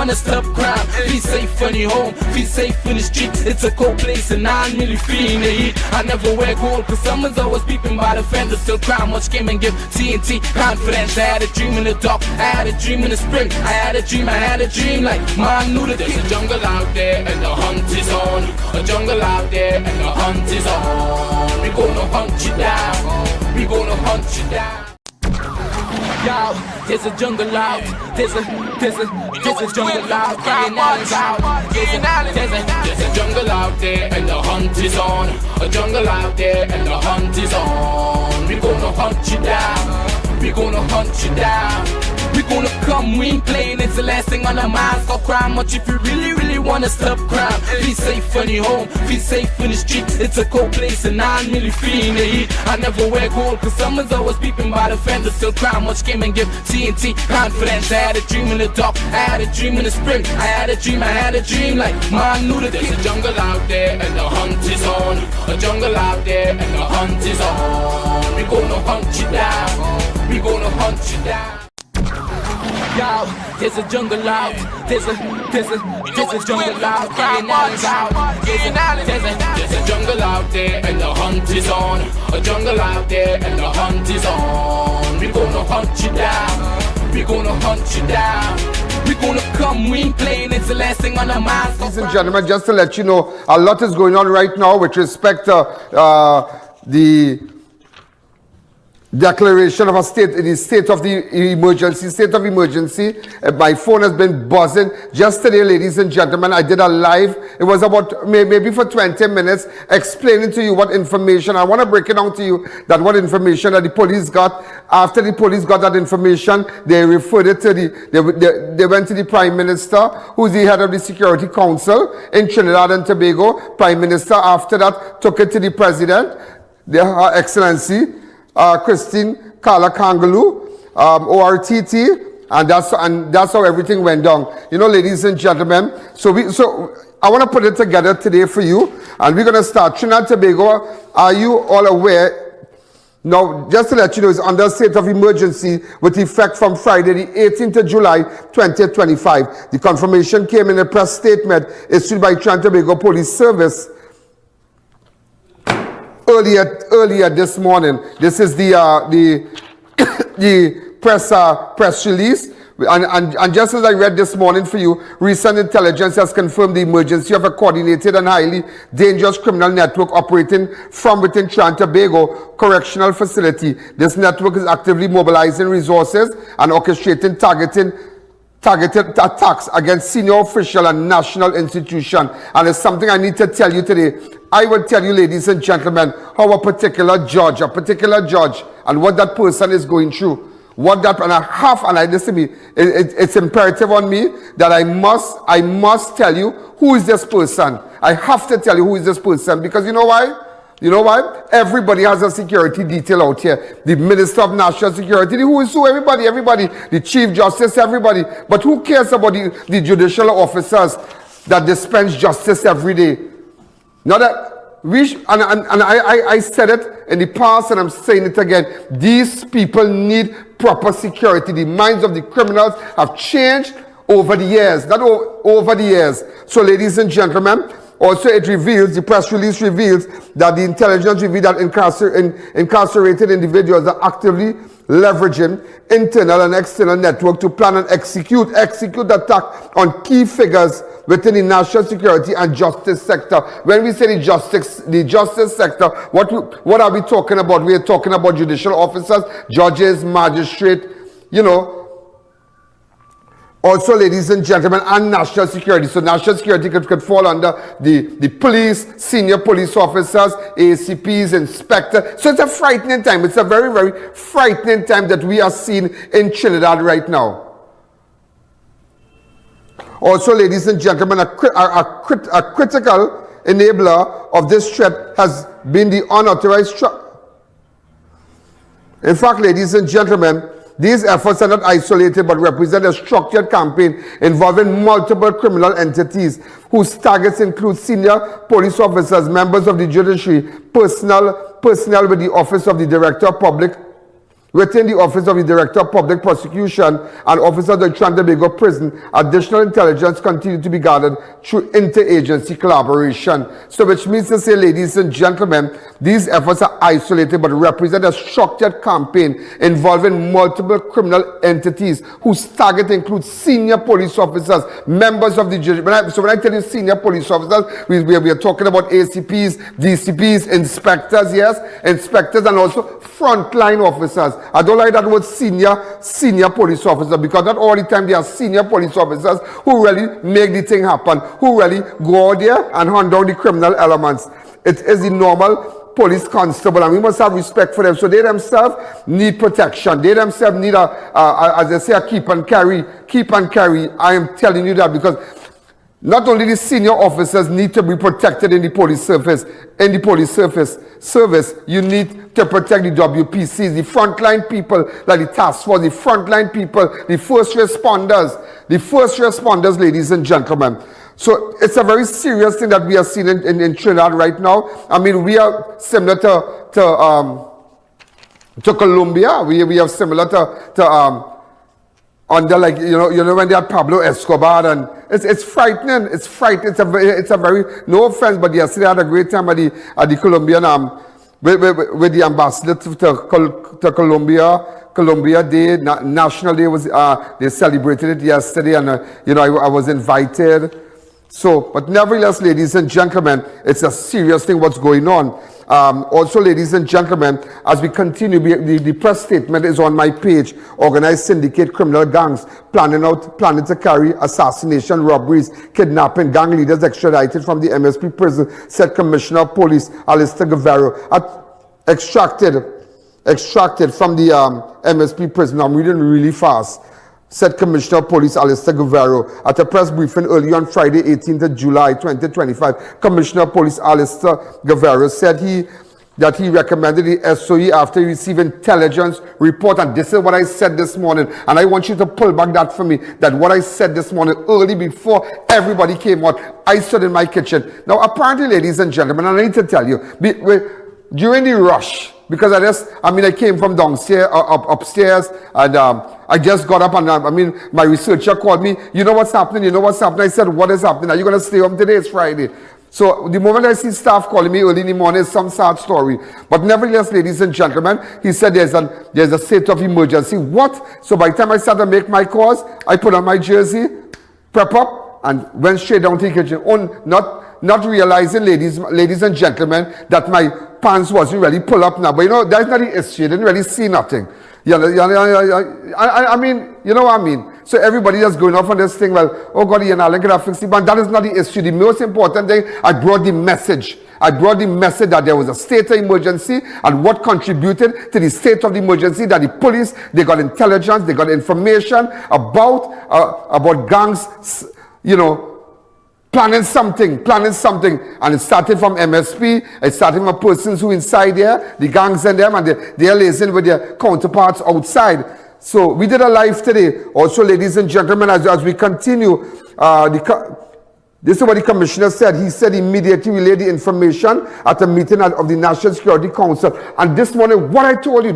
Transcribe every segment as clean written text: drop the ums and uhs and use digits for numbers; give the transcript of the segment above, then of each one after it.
wanna stop crime. Feel safe when you're home, feel safe in the streets. It's a cold place and I'm really feeling the heat. I never wear gold cause someone's always peeping by the fender. Still crime, watch game and give TNT confidence. I had a dream in the dark, I had a dream in the spring. I had a dream like man knew that there's a jungle out there and the hunt is on. A jungle out there and the hunt is on. We gonna hunt you down, we gonna hunt you down. Yo, there's a jungle out, there's a jungle out, Ian out. There's a jungle out there and the hunt is on. A jungle out there and the hunt is on. We gonna hunt you down, we gonna hunt you down. We gonna come, we ain't playing, it's the last thing on our minds. Stop crime much if you really wanna stop crime. Feel safe when you're home, feel safe in the streets. It's a cold place and I'm really feeling the heat. I never wear gold cause someone's always peeping by the fender. Still crime, watch game and give TNT confidence. I had a dream in the dark, I had a dream in the spring. I had a dream like man knew that there's a jungle out there and the hunt is on. A jungle out there and the hunt is on. We gonna hunt you down, we gonna hunt you down. Yo, there's a jungle out, there's a jungle out, Ian out. There's a jungle out there and the hunt is on. A jungle out there and the hunt is on. We gonna hunt you down, we gonna hunt you down. We gonna come, we ain't playing, it's the last thing on our minds. Ladies and gentlemen, just to let you know, a lot is going on right now with respect to the declaration of a state of emergency. My phone has been buzzing. Just today, ladies and gentlemen, I did a live. It was about maybe for 20 minutes explaining to you what information. I want to break it down to you that what information that the police got. After the police got that information, they referred it to they went to the Prime Minister, who's the head of the Security Council in Trinidad and Tobago. Prime Minister after that took it to the President, Her Excellency Christine Kala Kangaloo, ORTT, and that's how everything went down. You know, ladies and gentlemen, so I want to put it together today for you, and we're going to start. Trinidad and Tobago, are you all aware? Now, just to let you know, it's under state of emergency with effect from Friday, the 18th of July, 2025. The confirmation came in a press statement issued by Trinidad and Tobago Police Service earlier this morning. This is the press release. And just as I read this morning for you, recent intelligence has confirmed the emergency of a coordinated and highly dangerous criminal network operating from within Trinidad and Tobago Correctional Facility. This network is actively mobilizing resources and orchestrating targeted attacks against senior official and national institution. And it's something I need to tell you today. I will tell you, ladies and gentlemen, how a particular judge, and what that person is going through. Listen to me, it's imperative on me that I must tell you who is this person. I have to tell you who is this person, because you know why? You know why? Everybody has a security detail out here. The Minister of National Security, who is who? Everybody. The Chief Justice, everybody. But who cares about the judicial officers that dispense justice every day? Now that I said it in the past and I'm saying it again. These people need proper security. The minds of the criminals have changed over the years. Over the years. So, ladies and gentlemen, also it reveals, the press release reveals that the intelligence revealed that incarcerated individuals are actively leveraging internal and external network to plan and execute attack on key figures within the national security and justice sector. When we say the justice sector, what are we talking about? We are talking about judicial officers, judges, magistrates, you know. Also, ladies and gentlemen, and national security. So national security could fall under the police, senior police officers, ACPs, inspectors. So it's a frightening time. It's a very, very frightening time that we are seeing in Trinidad right now. Also, ladies and gentlemen, a critical enabler of this threat has been the unauthorized In fact, ladies and gentlemen, these efforts are not isolated but represent a structured campaign involving multiple criminal entities whose targets include senior police officers, members of the judiciary, personnel with the Office of the Director of Public within the Office of the Director of Public Prosecution and Office of the Trinidad and Tobago Prison, additional intelligence continued to be gathered through interagency collaboration. So which means to say, ladies and gentlemen, these efforts are isolated but represent a structured campaign involving multiple criminal entities whose target includes senior police officers, members of the judiciary. So when I tell you senior police officers, we are talking about ACPs, DCPs, inspectors, yes, inspectors, and also frontline officers. I don't like that word senior police officer, because not all the time there are senior police officers who really make the thing happen, who really go out there and hunt down the criminal elements. It is the normal police constable, and we must have respect for them. So they themselves need protection. They themselves need as they say, a keep and carry. Keep and carry. I am telling you that because not only the senior officers need to be protected in the police service, you need to protect the WPCs, the frontline people, like the task force, the frontline people, the first responders, ladies and gentlemen. So it's a very serious thing that we are seeing in Trinidad right now. I mean, we are similar to Colombia. We are similar to under, like, you know when they had Pablo Escobar, and it's frightening. It's frightening. It's a very, no offense, but yesterday I had a great time at the Colombian with the ambassador to Colombia Day, National Day was they celebrated it yesterday, and I was invited. So, but nevertheless, ladies and gentlemen, it's a serious thing what's going on. Also, ladies and gentlemen, as we continue, the press statement is on my page. Organized syndicate criminal gangs planning to carry assassination, robberies, kidnapping, gang leaders extradited from the MSP prison, said Commissioner of Police Allister Guevarro. Extracted from the MSP prison. I'm reading really fast. Said Commissioner of Police Allister Guevarro at a press briefing early on Friday, 18th of July, 2025. Commissioner of Police Allister Guevarro said that he recommended the SOE after he received intelligence report. And this is what I said this morning. And I want you to pull back that for me, that what I said this morning early before everybody came out, I stood in my kitchen. Now, apparently, ladies and gentlemen, and I need to tell you, during the rush, because I came from downstairs, upstairs, and I just got up, and my researcher called me. You know what's happening? I said, what is happening? Are you going to stay home today? It's Friday. So the moment I see staff calling me early in the morning, it's some sad story. But nevertheless, ladies and gentlemen, he said there's a state of emergency. What? So by the time I started to make my calls, I put on my jersey, prep up, and went straight down to the kitchen. Not realizing, ladies and gentlemen, that my pants wasn't really pull up now. But that's not the issue. You didn't really see nothing. You know what I mean? So everybody that's going off on this thing, well, oh God, I.A.N can fix it. But that is not the issue. The most important thing, I brought the message. That there was a state of emergency, and what contributed to the state of the emergency, that the police, they got intelligence, they got information about gangs, planning something, and it started from MSP, it started from persons who inside there, the gangs and them, and they're liaising with their counterparts outside. So we did a live today. Also, ladies and gentlemen, as we continue, this is what the commissioner said. He said immediately relayed the information at a meeting of the National Security Council. And this morning, what I told you,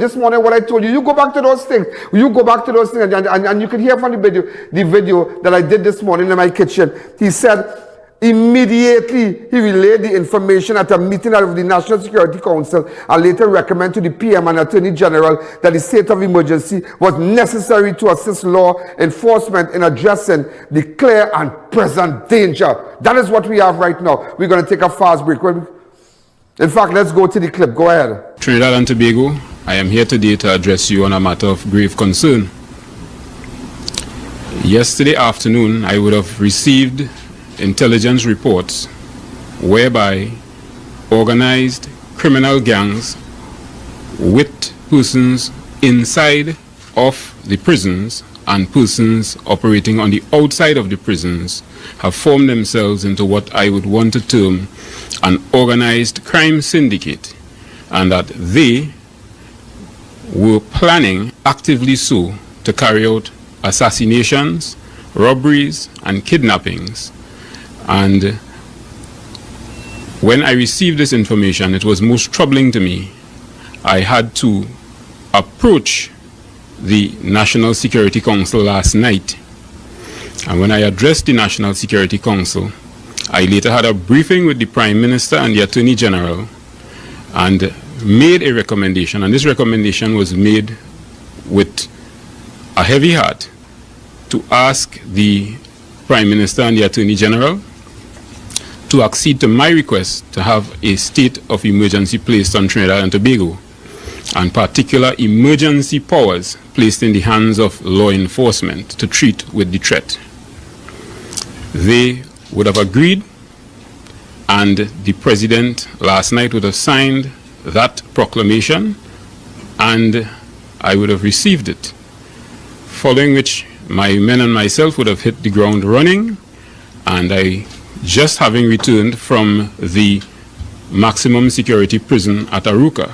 you go back to those things. And you can hear from the video that I did this morning in my kitchen. He said, immediately he relayed the information at a meeting of the National Security Council, and later recommended to the PM and Attorney General that the state of emergency was necessary to assist law enforcement in addressing the clear and present danger. That is what we have right now. We're going to take a fast break. In fact, let's go to the clip. Go ahead. Trinidad and Tobago, I am here today to address you on a matter of grave concern. Yesterday afternoon, I would have received intelligence reports whereby organized criminal gangs with persons inside of the prisons and persons operating on the outside of the prisons have formed themselves into what I would want to term an organized crime syndicate, and that they were planning, actively so, to carry out assassinations, robberies, and kidnappings. And when I received this information, it was most troubling to me. I had to approach the National Security Council last night. And when I addressed the National Security Council, I later had a briefing with the Prime Minister and the Attorney General and made a recommendation. And this recommendation was made with a heavy heart to ask the Prime Minister and the Attorney General to accede to my request to have a state of emergency placed on Trinidad and Tobago, and particular emergency powers placed in the hands of law enforcement to treat with the threat. They would have agreed, and the President last night would have signed that proclamation, and I would have received it, following which my men and myself would have hit the ground running, and I, just having returned from the maximum security prison at Aruca,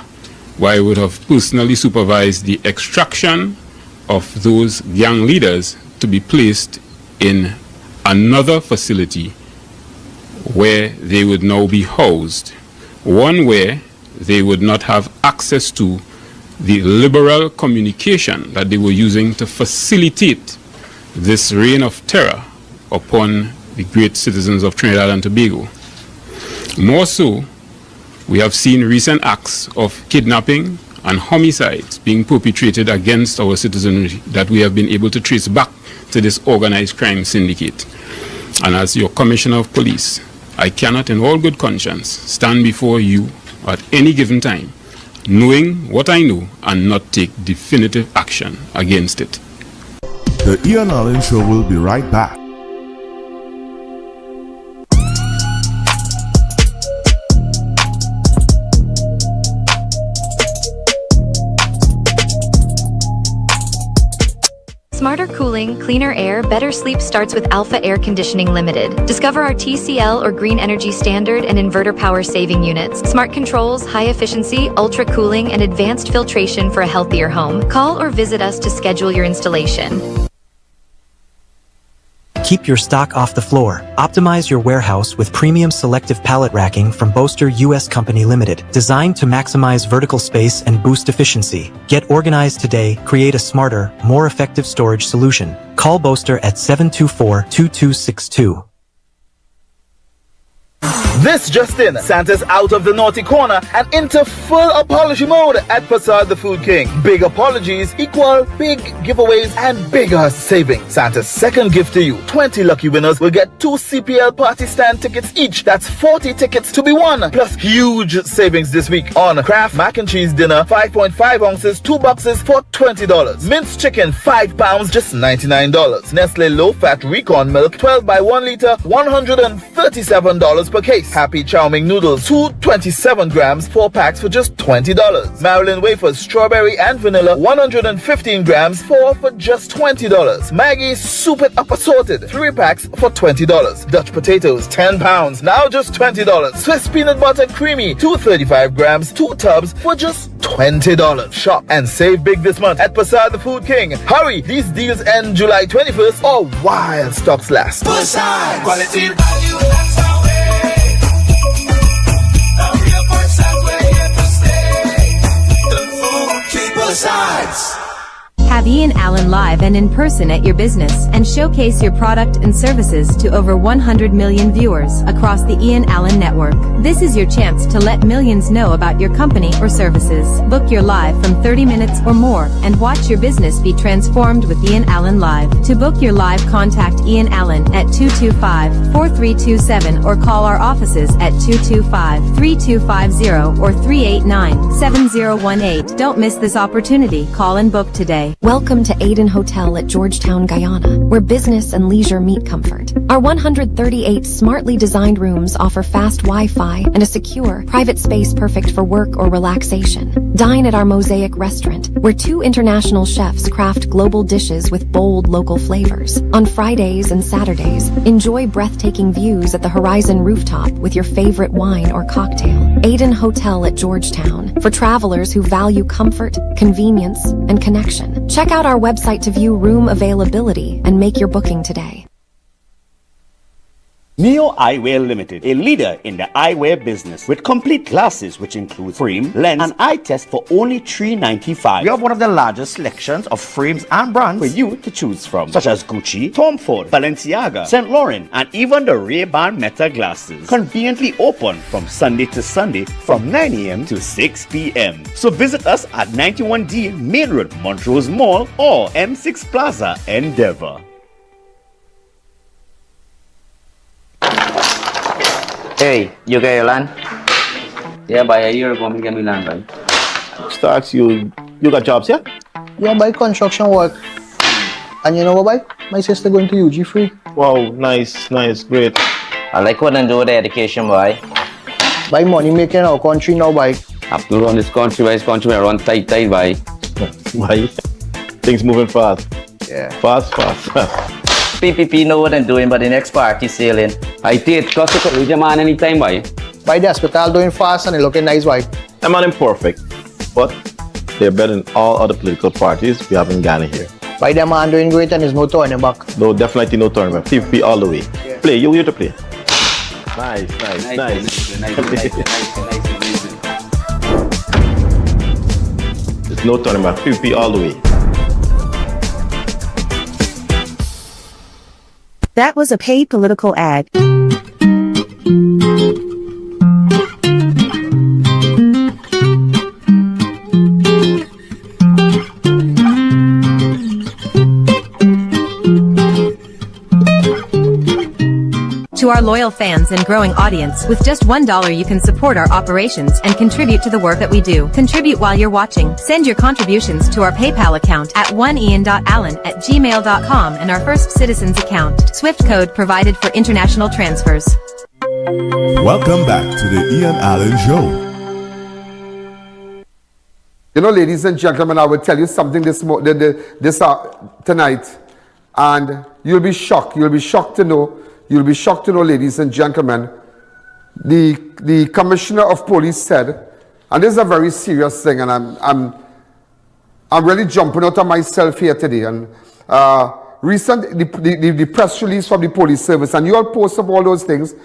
where I would have personally supervised the extraction of those gang leaders to be placed in another facility where they would now be housed, one where they would not have access to the liberal communication that they were using to facilitate this reign of terror upon the great citizens of Trinidad and Tobago. More so, we have seen recent acts of kidnapping and homicides being perpetrated against our citizenry that we have been able to trace back to this organized crime syndicate. And as your Commissioner of Police, I cannot in all good conscience stand before you at any given time, knowing what I know and not take definitive action against it. The Ian Alleyne Show will be right back. Smarter cooling, cleaner air, better sleep starts with Alpha Air Conditioning Limited. Discover our TCL or Green Energy Standard and Inverter Power Saving Units. Smart controls, high efficiency, ultra cooling, and advanced filtration for a healthier home. Call or visit us to schedule your installation. Keep your stock off the floor. Optimize your warehouse with premium selective pallet racking from Boaster US Company Limited, designed to maximize vertical space and boost efficiency. Get organized today. Create a smarter, more effective storage solution. Call Boaster at 724-2262. This just in, Santa's out of the naughty corner and into full apology mode at Passad the Food King. Big apologies equal big giveaways and bigger savings. Santa's second gift to you. 20 lucky winners will get 2 CPL party stand tickets each. That's 40 tickets to be won. Plus huge savings this week on Kraft mac and cheese dinner, 5.5 ounces, 2 boxes for $20. Minced chicken, 5 pounds, just $99. Nestle low-fat Recon milk, 12 by 1 liter, $137 per case. Happy Chow Mein noodles, 2 27 grams, 4 packs for just $20. Maryland wafers, strawberry and vanilla, 115 grams, 4 for just $20. Maggie's Soup It Up Assorted, 3 packs for $20. Dutch potatoes, 10 pounds, now just $20. Swiss peanut butter creamy, 235 grams, 2 tubs for just $20. Shop and save big this month at Passad the Food King. Hurry, these deals end July 21st or while stocks last. Passad, quality value, that's our way. A real Passad, we're here to stay. The food keep sides. Have Ian Allen live and in person at your business and showcase your product and services to over 100 million viewers across the Ian Allen network. This is your chance to let millions know about your company or services. Book your live from 30 minutes or more and watch your business be transformed with Ian Allen Live. To book your live, contact Ian Allen at 225-4327 or call our offices at 225-3250 or 389-7018. Don't miss this opportunity. Call and book today. Welcome to A.N Hotel at Georgetown, Guyana, where business and leisure meet comfort. Our 138 smartly designed rooms offer fast Wi-Fi and a secure, private space perfect for work or relaxation. Dine at our Mosaic restaurant, where 2 international chefs craft global dishes with bold local flavors. On Fridays and Saturdays, enjoy breathtaking views at the Horizon rooftop with your favorite wine or cocktail. A.N Hotel at Georgetown, for travelers who value comfort, convenience, and connection. Check out our website to view room availability and make your booking today. Neo Eyewear Limited, a leader in the eyewear business with complete glasses which include frame, lens, and eye test for only $3.95. We have one of the largest selections of frames and brands for you to choose from, such as Gucci, Tom Ford, Balenciaga, St. Laurent, and even the Ray-Ban Meta glasses. Conveniently open from Sunday to Sunday from 9 a.m. to 6 p.m. So visit us at 91D Main Road, Montrose Mall, or M6 Plaza, Endeavour. Hey, you got your land? Yeah, by a year ago, me get me land, right? Starts you got jobs, yeah? Yeah, by construction work. And you know what, boy? My sister going to UG free. Wow, nice, great. I like what they do with the education, boy. By money making our country now, boy. Have to run this country, boy. This country will run tight, boy. Why? Things moving fast. Yeah. Fast. PPP know what they're doing, but the next party sailing. I did, cause you could reach your man anytime, boy. By the hospital doing fast and they looking nice, boy. I'm not imperfect, but they're better than all other political parties we have in Ghana here. By the man doing great and there's no turning back. No, definitely no tournament. PPP all the way. Yeah. Play, you to play. Nice. There's no tournament. PPP all the way. That was a paid political ad. To our loyal fans and growing audience, with just $1 you can support our operations and contribute to the work that we do. Contribute while you're watching. Send your contributions to our PayPal account at oneian.allen@gmail.com and our First Citizens account. Swift code provided for international transfers. Welcome back to the Ian Allen Show. You know, ladies and gentlemen, I will tell you something tonight, and you'll be shocked. You'll be shocked to know, ladies and gentlemen, the Commissioner of Police said, and this is a very serious thing, and I'm really jumping out of myself here today. And the press release from the police service, and you all post up all those things.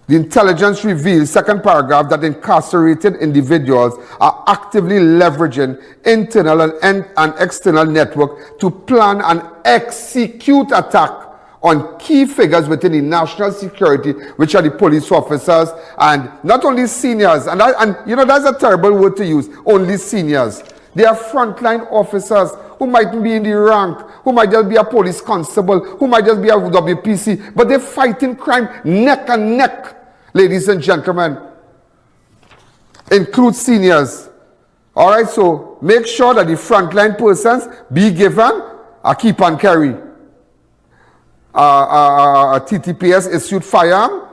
The intelligence reveals, second paragraph, that incarcerated individuals are actively leveraging internal and external network to plan and execute attack on key figures within the national security, which are the police officers, and not only seniors, and you know, that's a terrible word to use, only seniors. They are frontline officers who might be in the rank, who might just be a police constable, who might just be a WPC, but they're fighting crime neck and neck, ladies and gentlemen. Include seniors. All right, so make sure that the frontline persons be given a keep and carry. A TTPS issued firearm,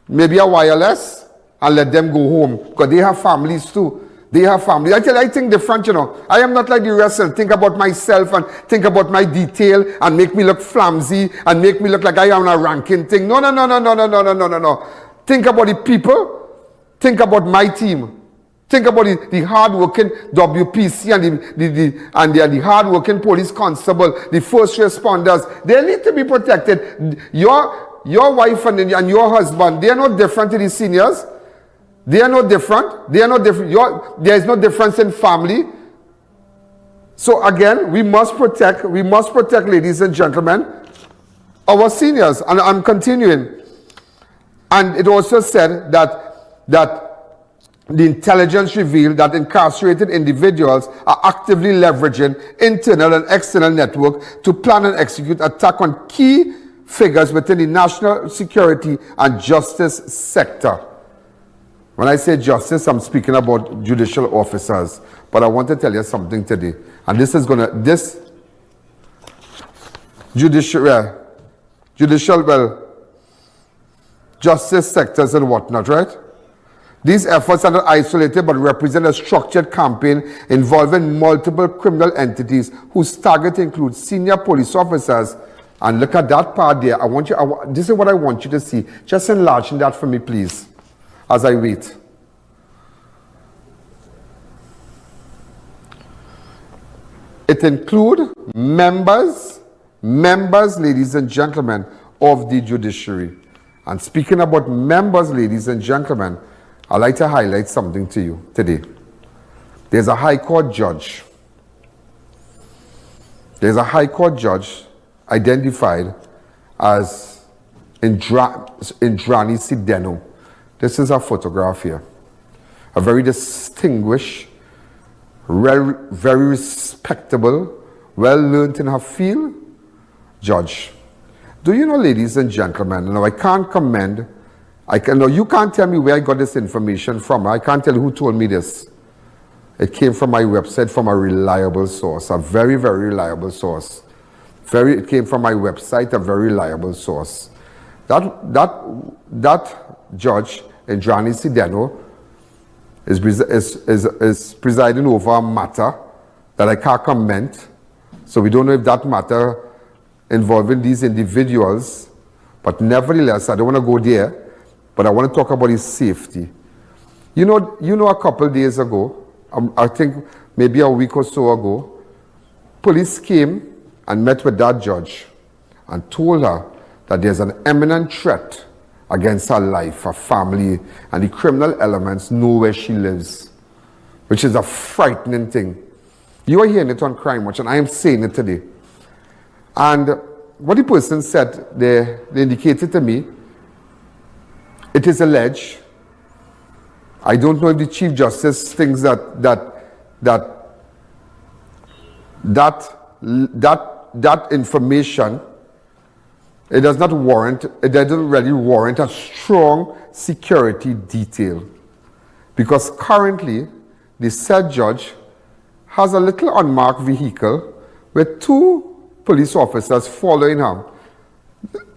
maybe a wireless, and let them go home, because they have families too. They have families. I think different, you know. I am not like the rest and think about myself and think about my detail and make me look flamsy and make me look like I am a ranking thing. No. Think about the people. Think about my team. Think about the hard-working WPC and the hard-working police constable, the first responders. They need to be protected. Your wife and your husband, they are not different to the seniors. They are not different. They are not different. There is no difference in family. So again, we must protect, ladies and gentlemen, our seniors. And I'm continuing. And it also said that the intelligence revealed that incarcerated individuals are actively leveraging internal and external network to plan and execute attack on key figures within the national security and justice sector. When I say justice, I'm speaking about judicial officers. But I want to tell you something today. And justice sectors and whatnot, right? These efforts are not isolated but represent a structured campaign involving multiple criminal entities whose target includes senior police officers. And look at that part there. This is what I want you to see. Just enlarge that for me, please, as I wait. It includes members, ladies and gentlemen, of the judiciary. And speaking about members, ladies and gentlemen, I'd like to highlight something to you today. There's a High Court judge. There's a High Court judge identified as Indrani Sideno. This is a photograph here. A very distinguished, very respectable, well-learned in her field judge. Do you know, ladies and gentlemen, now I can't commend, you can't tell me where I got this information from. I can't tell you who told me this. It came from my website, from a reliable source, a very, very reliable source. It came from my website, a very reliable source. That judge, Indrani Sideno, is presiding over a matter that I can't comment. So we don't know if that matter involving these individuals, but nevertheless, I don't want to go there, but I want to talk about his safety. You know, a couple days ago, I think maybe a week or so ago, police came and met with that judge and told her that there's an imminent threat against her life, her family, and the criminal elements know where she lives, which is a frightening thing. You are hearing it on Crime Watch, and I am saying it today. And what the person said, they indicated to me, it is alleged. I don't know if the Chief Justice thinks that information, it doesn't really warrant a strong security detail. Because currently, the said judge has a little unmarked vehicle with 2 police officers following her.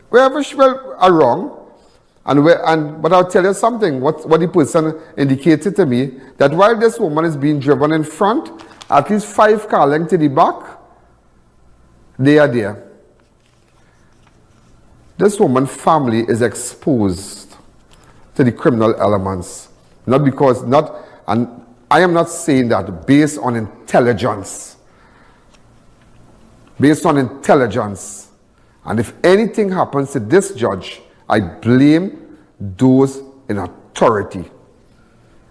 Wherever she went wrong, but I'll tell you something, what the person indicated to me, that while this woman is being driven in front, at least 5 car lengths to the back, they are there. This woman's family is exposed to the criminal elements. And I am not saying that based on intelligence. Based on intelligence. And if anything happens to this judge, I blame those in authority.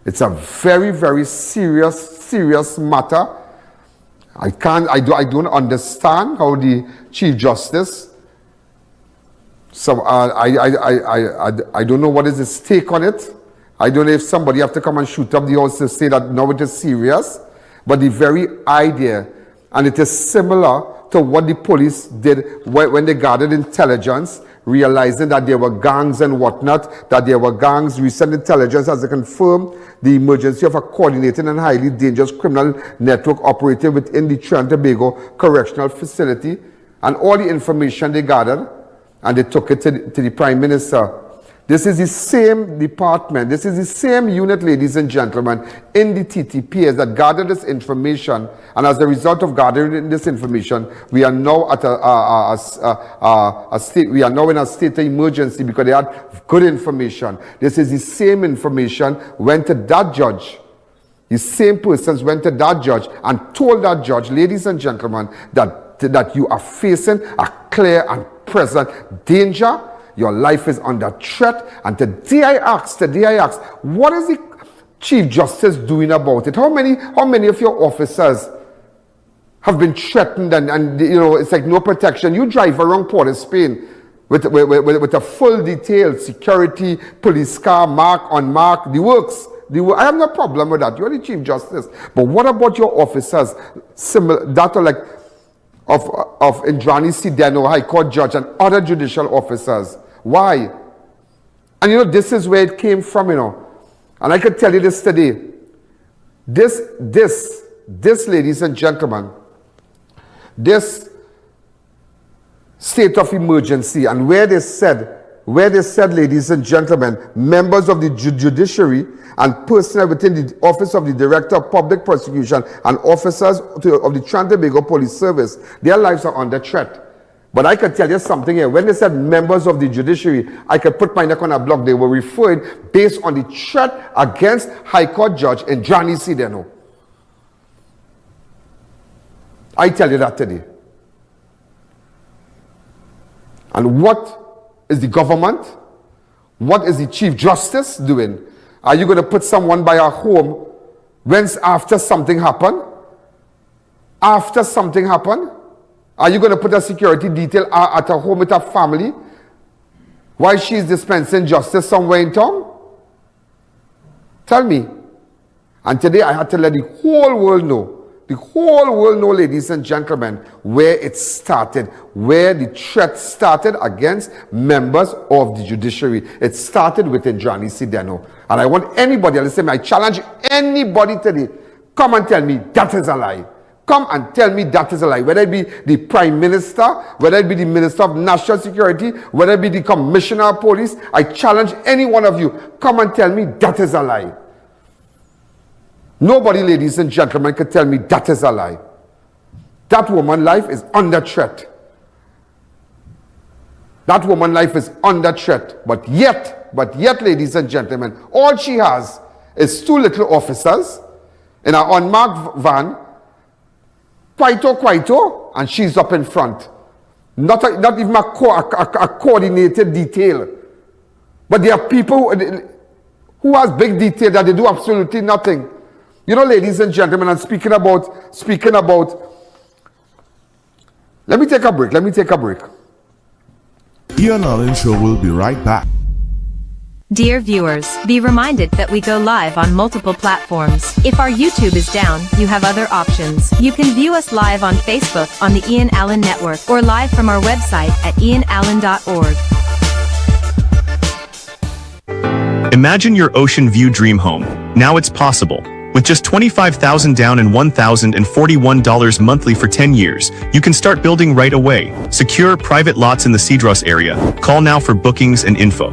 It's a very, very serious matter. I don't understand how the Chief Justice, I don't know what is his take on it. I don't know if somebody have to come and shoot up the house to say that no, it is serious. But the very idea, and it is similar to what the police did when they gathered intelligence, realizing that there were gangs and whatnot, that there were gangs. Recent intelligence has confirmed the emergency of a coordinated and highly dangerous criminal network operating within the Trinidad and Tobago Correctional Facility, and all the information they gathered, and they took it to the Prime Minister. This is the same department, this is the same unit, ladies and gentlemen, in the TTPS that gathered this information, and as a result of gathering this information, we are now at we are now in a state of emergency because they had good information. This is the same information went to that judge. The same persons went to that judge and told that judge, ladies and gentlemen, that you are facing a clear and present danger. Your life is under threat. And today I ask, what is the Chief Justice doing about it? How many of your officers have been threatened and it's like no protection? You drive around Port of Spain with a full detailed security, police car, mark, unmarked, the works. I have no problem with that. You're the Chief Justice. But what about your officers similar that are like of Indrani Sideno, High Court judge, and other judicial officers? Why? And this is where it came from, And I could tell you this today. This, ladies and gentlemen, this state of emergency, and where they said, ladies and gentlemen, members of the judiciary and personnel within the Office of the Director of Public Prosecution and officers of the Trinidad and Tobago Police Service, their lives are under threat. But I could tell you something here. When they said members of the judiciary, I could put my neck on a block. They were referring based on the threat against High Court Judge Indrani Sideno. I tell you that today. And what is the government? What is the Chief Justice doing? Are you going to put someone by her home after something happened? After something happened? Are you going to put a security detail at her home with her family while she's dispensing justice somewhere in town? Tell me. And today I had to let the whole world know, ladies and gentlemen, where it started, where the threat started against members of the judiciary. It started with Johnny Sideno. And I want anybody, listen, I challenge anybody today, come and tell me that is a lie. Come and tell me that is a lie. Whether it be the Prime Minister, whether it be the Minister of National Security, whether it be the Commissioner of Police, I challenge any one of you, come and tell me that is a lie. Nobody, ladies and gentlemen, can tell me that is a lie. That woman's life is under threat. That woman's life is under threat. But yet, ladies and gentlemen, all she has is 2 little officers in an unmarked van, quito, and she's up in front. Not even a coordinated detail. But there are people who has big detail that they do absolutely nothing. You know, ladies and gentlemen, I'm speaking about, let me take a break. Ian Alleyne Show will be right back. Dear viewers, be reminded that we go live on multiple platforms. If our YouTube is down, you have other options. You can view us live on Facebook on the Ian Alleyne Network or live from our website at ianalleyne.org. Imagine your ocean view dream home. Now it's possible. With just $25,000 down and $1,041 monthly for 10 years, you can start building right away. Secure private lots in the Cedros area. Call now for bookings and info.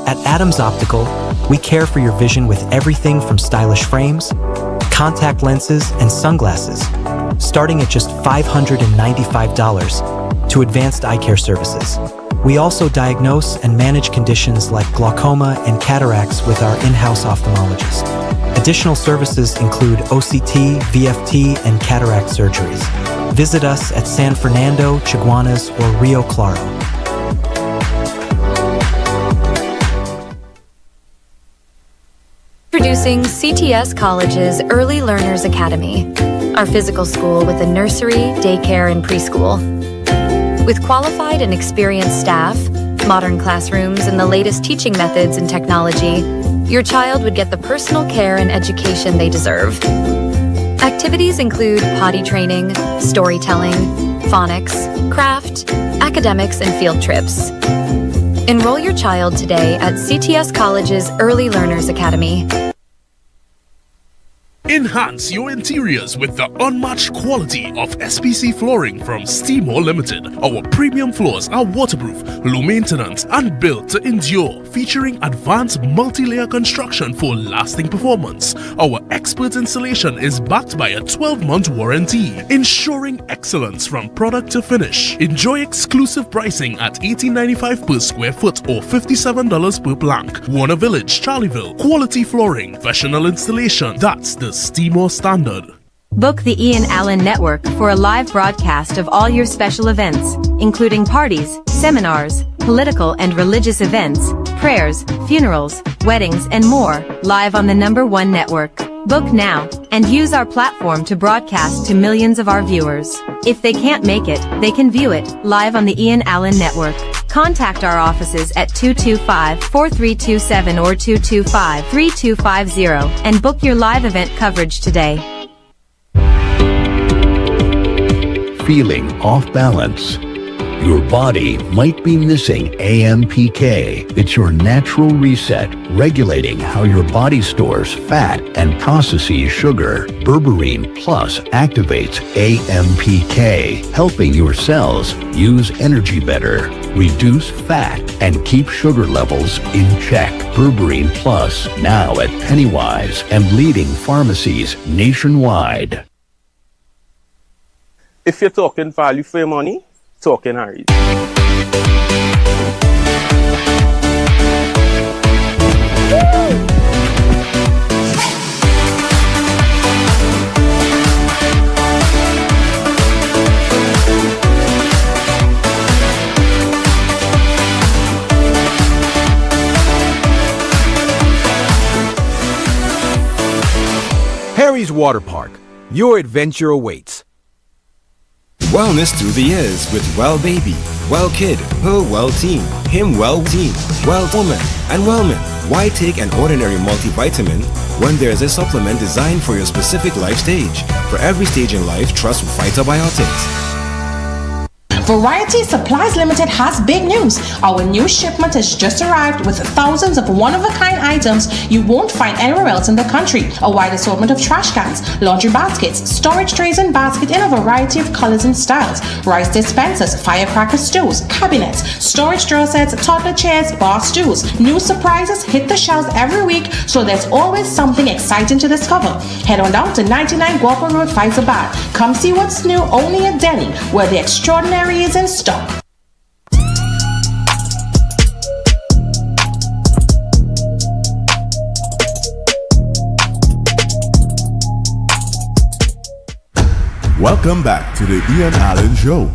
At Adams Optical, we care for your vision with everything from stylish frames, contact lenses, and sunglasses, starting at just $595 to advanced eye care services. We also diagnose and manage conditions like glaucoma and cataracts with our in-house ophthalmologist. Additional services include OCT, VFT, and cataract surgeries. Visit us at San Fernando, Chaguanas, or Rio Claro. Introducing CTS College's Early Learners Academy, our physical school with a nursery, daycare, and preschool. With qualified and experienced staff, modern classrooms, and the latest teaching methods and technology, your child would get the personal care and education they deserve. Activities include potty training, storytelling, phonics, craft, academics, and field trips. Enroll your child today at CTS College's Early Learners Academy. Enhance your interiors with the unmatched quality of SPC flooring from Steamore Limited. Our premium floors are waterproof, low maintenance, and built to endure, featuring advanced multi-layer construction for lasting performance. Our expert installation is backed by a 12-month warranty, ensuring excellence from product to finish. Enjoy exclusive pricing at $18.95 per square foot or $57 per plank. Warner Village, Charleville. Quality flooring, professional installation. That's the Steamore standard. Book the Ian Alleyne Network for a live broadcast of all your special events, including parties, seminars, political and religious events, prayers, funerals, weddings, and more, live on the #1 network. Book now, and use our platform to broadcast to millions of our viewers. If they can't make it, they can view it, live on the Ian Alleyne Network. Contact our offices at 225-4327 or 225-3250 and book your live event coverage today. Feeling off balance? Your body might be missing AMPK. It's your natural reset, regulating how your body stores fat and processes sugar. Berberine Plus activates AMPK, helping your cells use energy better, reduce fat, and keep sugar levels in check. Berberine Plus, now at Pennywise and leading pharmacies nationwide. If you're talking value for your money, talking Harry's. Memories Water Park. Your adventure awaits. Wellness through the years with Well Baby, Well Kid, Her Well Team, Him Well Team, Well Woman, and Wellman. Why take an ordinary multivitamin when there's a supplement designed for your specific life stage? For every stage in life, trust Phytobiotics. Variety Supplies Limited has big news. Our new shipment has just arrived with thousands of one-of-a-kind items you won't find anywhere else in the country. A wide assortment of trash cans, laundry baskets, storage trays and baskets in a variety of colors and styles, rice dispensers, firecracker stoves, cabinets, storage drawer sets, toddler chairs, bar stools. New surprises hit the shelves every week, so there's always something exciting to discover. Head on down to 99 Guapa Road, Faisabad. Come see what's new only at Delhi, where the extraordinary is in stock. Welcome back to the Ian Allen Show.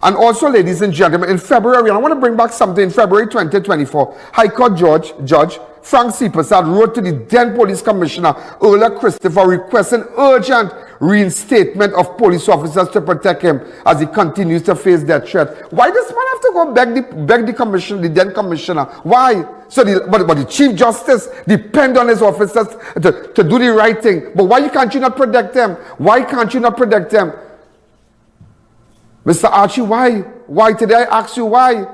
And also, ladies and gentlemen, in February, I want to bring back something. In February 2024, High Court Judge Frank C. Prasad wrote to the then Police Commissioner, Earl Christopher, requesting urgent reinstatement of police officers to protect him as he continues to face death threat. Why does man have to go beg the commissioner, the then commissioner? Why? So but the Chief Justice depend on his officers to do the right thing. But why can't you not protect them? Why can't you not protect them? Mr. Archie, why? Why? Today I ask you why.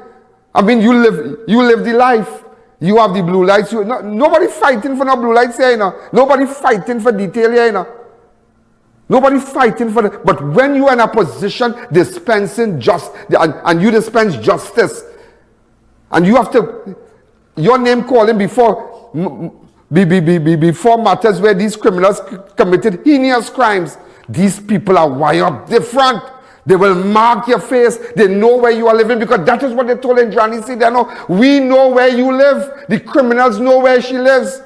I mean, you live the life. You have the blue lights. Nobody fighting for no blue lights here, you know. Nobody fighting for detail here, you know. Nobody fighting for that. But when you are in a position dispensing and you dispense justice, and you have to, your name calling before matters where these criminals committed heinous crimes. These people are wired different. They will mark your face. They know where you are living, because that is what they told in Johnny C. They know, we know where you live. The criminals know where she lives.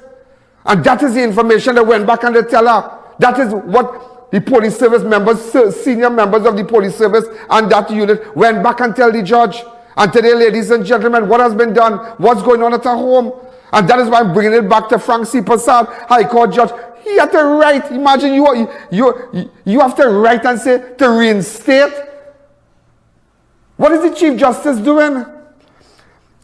And that is the information they went back and they tell her. That is what the police service members, senior members of the police service and that unit went back and tell the judge. And today, ladies and gentlemen, what has been done? What's going on at her home? And that is why I'm bringing it back to Frank C. Prasad, High Court Judge. He had to write. Imagine you have to write and say to reinstate. What is the Chief Justice doing?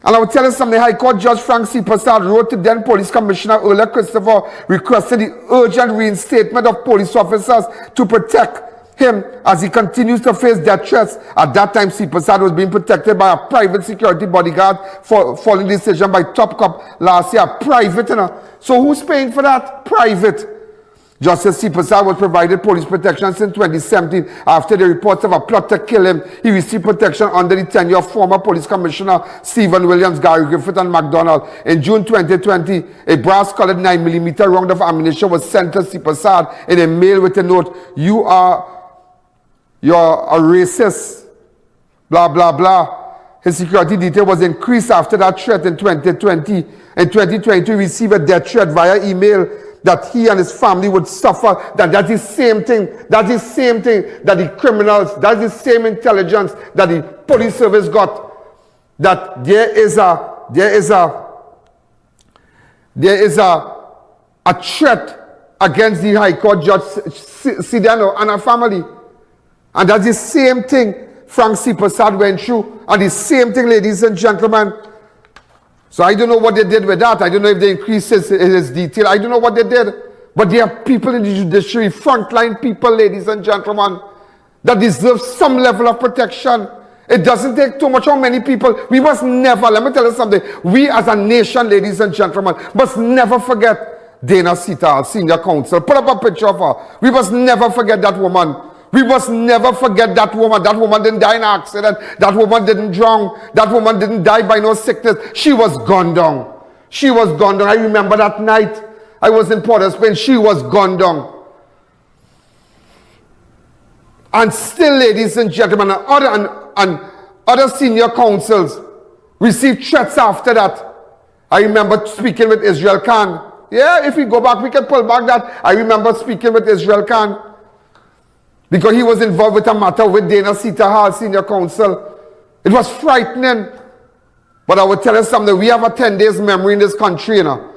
And I will tell you something. High Court Judge Frank C. Prasad wrote to then Police Commissioner Earl Christopher, requesting the urgent reinstatement of police officers to protect him as he continues to face death threats. At that time, C. Prasad was being protected by a private security bodyguard following the decision by Top Cop last year. Private, you know. So who's paying for that? Private. Justice C. Prasad was provided police protection since 2017 after the reports of a plot to kill him. He received protection under the tenure of former Police Commissioner Stephen Williams, Gary Griffith, and McDonald. In June 2020, a brass-colored 9mm round of ammunition was sent to C. Prasad in a mail with a note, you're a racist, blah, blah, blah. His security detail was increased after that threat in 2020. In 2020, he received a death threat via email that he and his family would suffer. That's the same thing. That's the same thing that the criminals, that's the same intelligence that the police service got. That there is a threat against the High Court Judge Sidano and her family. And that's the same thing Frank C. Prasad went through. And the same thing, ladies and gentlemen. So I don't know what they did with that. I don't know if they increased his detail. I don't know what they did. But there are people in the judiciary, frontline people, ladies and gentlemen, that deserve some level of protection. It doesn't take too much. How many people? We must never, let me tell you something. We as a nation, ladies and gentlemen, must never forget Dana Sita, our senior counsel. Put up a picture of her. We must never forget that woman. We must never forget that woman. That woman didn't die in an accident. That woman didn't drown. That woman didn't die by no sickness. She was gunned down. She was gunned down. I remember that night. I was in Port of Spain. She was gunned down. And still, ladies and gentlemen, and other senior counsels received threats after that. I remember speaking with Israel Khan. Yeah, if we go back, we can pull back that. I remember speaking with Israel Khan, because he was involved with a matter with Dana Sita Hall, senior counsel. It was frightening. But I will tell you something. We have a 10 days memory in this country, you know.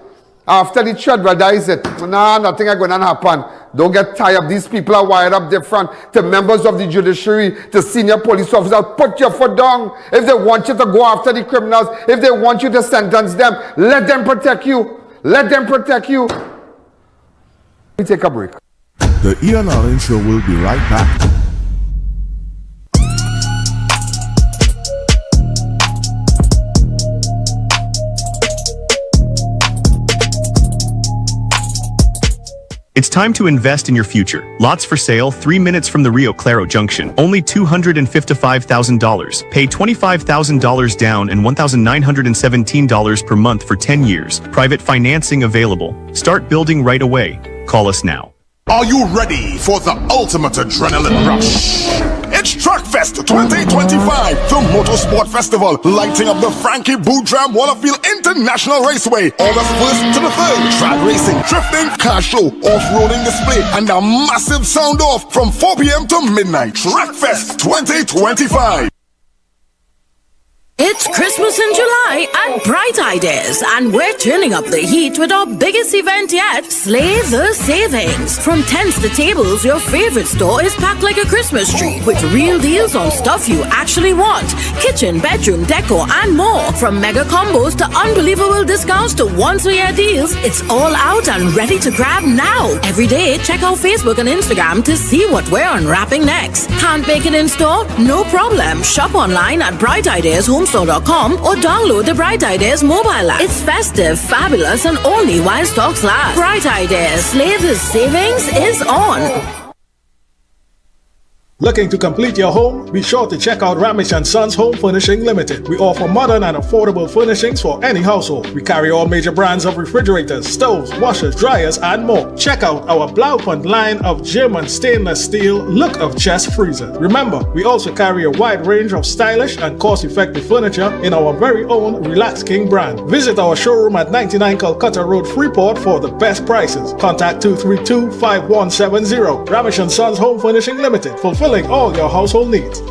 After the jeopardize it, nah, nothing is going to happen. Don't get tired. These people are wired up different. To members of the judiciary, to senior police officers, put your foot down. If they want you to go after the criminals, if they want you to sentence them, let them protect you. Let them protect you. Let me take a break. The Ian Alleyne Show will be right back. It's time to invest in your future. Lots for sale 3 minutes from the Rio Claro Junction. Only $255,000. Pay $25,000 down and $1,917 per month for 10 years. Private financing available. Start building right away. Call us now. Are you ready for the ultimate adrenaline rush? It's Truckfest 2025, the motorsport festival, lighting up the Frankie Boudram Wallafield International Raceway. August 1st to the 3rd, track racing, drifting, car show, off-roading display, and a massive sound off from 4 p.m. to midnight. Truckfest 2025. It's Christmas in July at Bright Ideas, and we're turning up the heat with our biggest event yet, Slay the Savings. From tents to tables, your favorite store is packed like a Christmas tree with real deals on stuff you actually want. Kitchen, bedroom, decor, and more. From mega combos to unbelievable discounts to once-a-year deals, it's all out and ready to grab now. Every day, check out Facebook and Instagram to see what we're unwrapping next. Can't make it in store? No problem. Shop online at brightideyashomestore.com or download the Bright Ideas mobile app. It's festive, fabulous, and only while stocks last. Bright Ideas, Slay the Savings is on. Looking to complete your home? Be sure to check out Ramesh & Sons Home Furnishing Limited. We offer modern and affordable furnishings for any household. We carry all major brands of refrigerators, stoves, washers, dryers, and more. Check out our Blaufund line of German stainless steel look of chest freezers. Remember, we also carry a wide range of stylish and cost-effective furniture in our very own Relax King brand. Visit our showroom at 99 Calcutta Road, Freeport for the best prices. Contact 232-5170. Ramesh & Sons Home Furnishing Limited. Fulfilling all your household needs.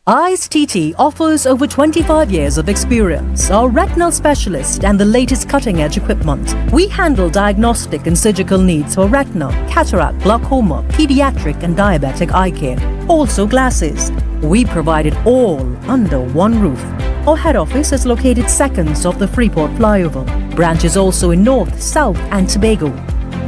Eyes TT offers over 25 years of experience, are retinal specialist and the latest cutting-edge equipment. We handle diagnostic and surgical needs for retinal, cataract, glaucoma, pediatric and diabetic eye care. Also glasses. We provide it all under one roof. Our head office is located seconds off the Freeport flyover. Branches also in North, South and Tobago.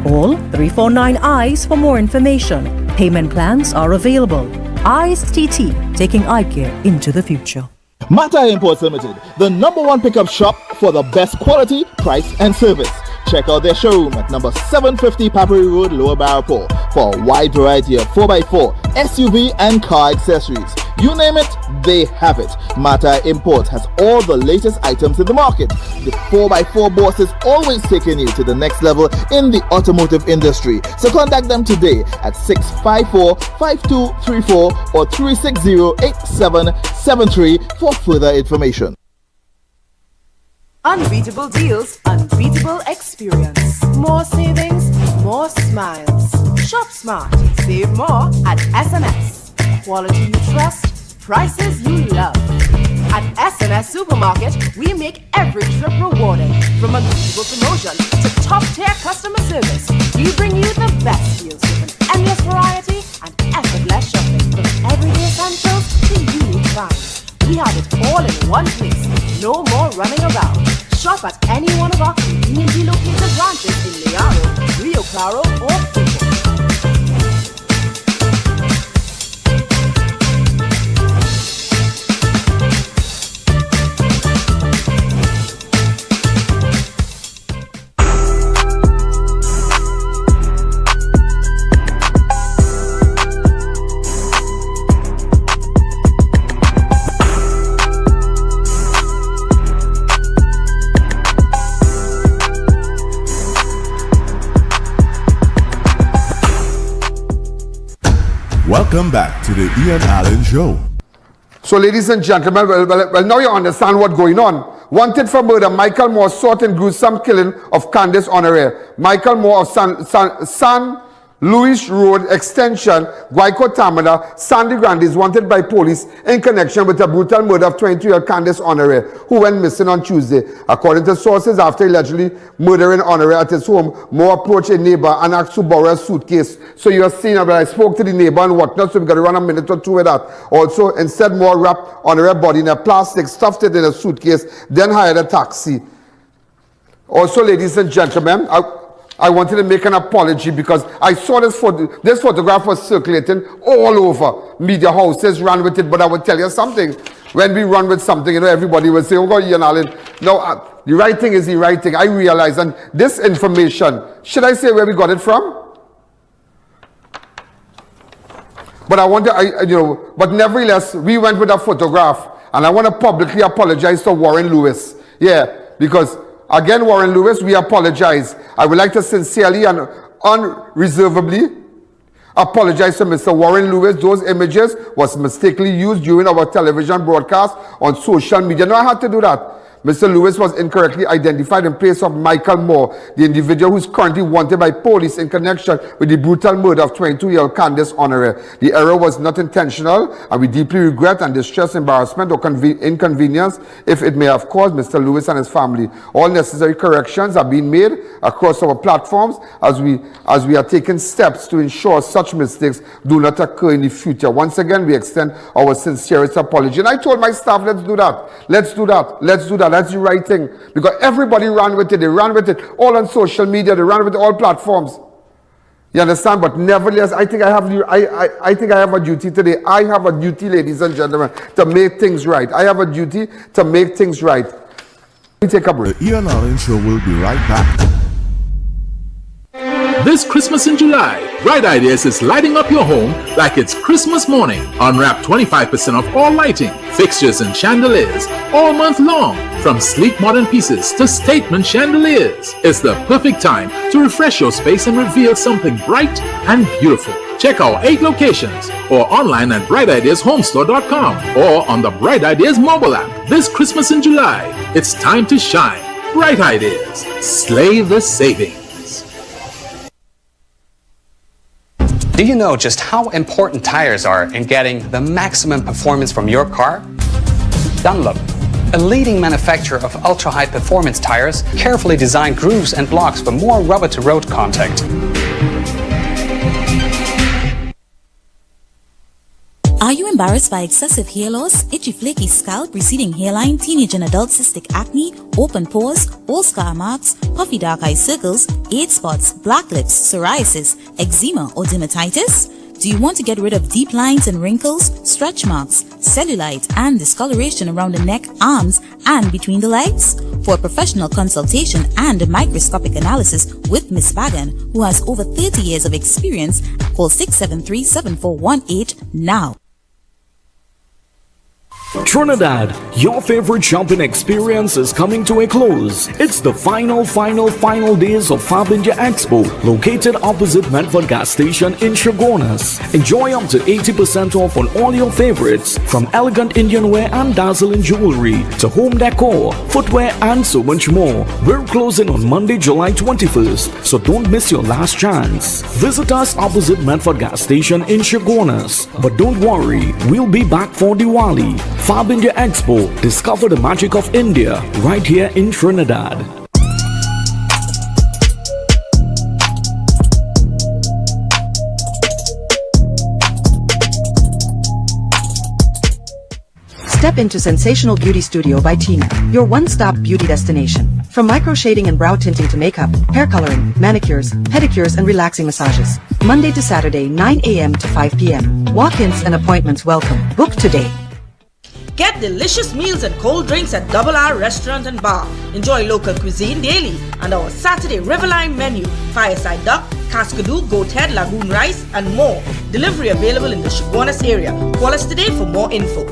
Call 349 Eyes for more information. Payment plans are available. Eyes TT, taking eye care into the future. Mata Imports Limited, the #1 pickup shop for the best quality, price and service. Check out their showroom at number 750 Papri Road, Lower Barrapore for a wide variety of 4x4, SUV and car accessories. You name it, they have it. Mata Imports has all the latest items in the market. The 4x4 boss is always taking you to the next level in the automotive industry. So contact them today at 654-5234 or 360-8773 for further information. Unbeatable deals, unbeatable experience. More savings, more smiles. Shop smart, save more at SNS. Quality you trust, prices you love. At SNS Supermarket, we make every trip rewarding. From unbeatable promotion to top-tier customer service, we bring you the best deals with an endless variety and effortless shopping. From everyday essentials to unique finds. We have it all in one place. No more running around. Shop at any one of our conveniently located branches in Mayaro, Rio Claro, or Freeport. Welcome back to the Ian Alleyne Show. So, ladies and gentlemen, well, now you understand what's going on. Wanted for murder, Michael Moore sought and gruesome killing of Candace Honoré. Michael Moore of San Luis Road Extension, Guayco Tamada, Sandy Grande is wanted by police in connection with the brutal murder of 22-year-old Candace Honoré, who went missing on Tuesday. According to sources, after allegedly murdering Honoré at his home, Moore approached a neighbor and asked to borrow a suitcase. So you are seeing, but I spoke to the neighbor and whatnot, so we got to run a minute or two with that. Also, instead, Moore wrapped Honoré's body in a plastic, stuffed it in a suitcase, then hired a taxi. Also, ladies and gentlemen, I wanted to make an apology because I saw this photograph was circulating all over. Media houses ran with it, but I will tell you something. When we run with something, everybody will say, oh God, Ian Alleyne. No, the right thing is the right thing. I realize, and this information, should I say where we got it from? But I want to, but nevertheless, we went with a photograph, and I want to publicly apologize to Warren Lewis. Yeah, because again, Warren Lewis, we apologize. I would like to sincerely and unreservedly apologize to Mr. Warren Lewis. Those images was mistakenly used during our television broadcast on social media. No, I had to do that. Mr. Lewis was incorrectly identified in place of Michael Moore, the individual who is currently wanted by police in connection with the brutal murder of 22-year-old Candace Honoré. The error was not intentional, and we deeply regret and distress, embarrassment, or inconvenience if it may have caused Mr. Lewis and his family. All necessary corrections are being made across our platforms as we are taking steps to ensure such mistakes do not occur in the future. Once again, we extend our sincerest apology. And I told my staff, let's do that. Let's do that. Let's do that. That's the right thing. Because everybody ran with it. They ran with it all on social media. They ran with all platforms. You understand? But nevertheless, I think I have a duty today. I have a duty, ladies and gentlemen, to make things right. I have a duty to make things right. Let me take a break. The Ian Alleyne Show will be right back. This Christmas in July, Bright Ideas is lighting up your home like it's Christmas morning. Unwrap 25% off all lighting, fixtures and chandeliers all month long. From sleek modern pieces to statement chandeliers. It's the perfect time to refresh your space and reveal something bright and beautiful. Check our 8 locations or online at brightideashomestore.com or on the Bright Ideas mobile app. This Christmas in July, it's time to shine. Bright Ideas. Slay the savings. Do you know just how important tires are in getting the maximum performance from your car? Dunlop, a leading manufacturer of ultra-high performance tires, carefully designed grooves and blocks for more rubber-to-road contact. Are you embarrassed by excessive hair loss, itchy flaky scalp, receding hairline, teenage and adult cystic acne, open pores, old scar marks, puffy dark eye circles, age spots, black lips, psoriasis, eczema or dermatitis? Do you want to get rid of deep lines and wrinkles, stretch marks, cellulite and discoloration around the neck, arms and between the legs? For a professional consultation and a microscopic analysis with Ms. Bagan, who has over 30 years of experience, call 673-7418 now. Trinidad, your favorite shopping experience is coming to a close. It's the final days of Fabinja Expo, located opposite Medford gas station in Chaguanas. Enjoy up to 80% off on all your favorites, from elegant Indian wear and dazzling jewelry to home decor, footwear and so much more. We're closing on Monday, July 21st, so don't miss your last chance. Visit us opposite Medford gas station in Chaguanas. But don't worry, we'll be back for Diwali. Fabinja Expo, discover the magic of India right here in Trinidad. Step into Sensational Beauty Studio by Tina, your one-stop beauty destination. From micro shading and brow tinting to makeup, hair coloring, manicures, pedicures and relaxing massages. Monday to Saturday, 9 a.m. to 5 p.m. Walk-ins and appointments welcome. Book today. Get delicious meals and cold drinks at Double R Restaurant and Bar. Enjoy local cuisine daily and our Saturday Riverline menu, fireside duck, cascadoo, goat head, lagoon rice and more. Delivery available in the Chaguanas area. Call us today for more info.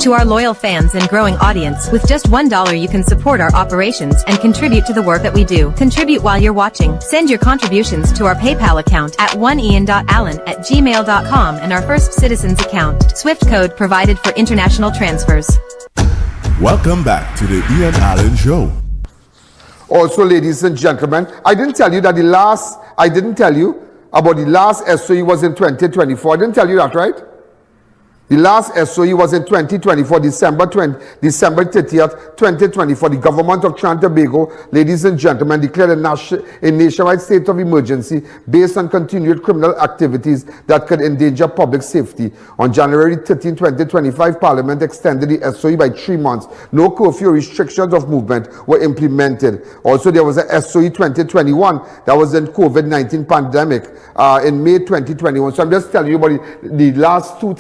To our loyal fans and growing audience, with just $1 you can support our operations and contribute to the work that we do. Contribute while you're watching. Send your contributions to our PayPal account at ianalleyne@gmail.com and our First Citizens account. SWIFT code provided for international transfers. Welcome back to the Ian Allen Show. Also, ladies and gentlemen, I didn't tell you about the last SOE was in 2024. I didn't tell you that, right? The last SOE was in 2024, December 30th, 2024. The government of Trinidad and Tobago, ladies and gentlemen, declared a nationwide state of emergency based on continued criminal activities that could endanger public safety. On January 13, 2025, Parliament extended the SOE by 3 months. No curfew restrictions of movement were implemented. Also, there was a SOE 2021 that was in COVID-19 pandemic in May 2021. So I'm just telling you about the last two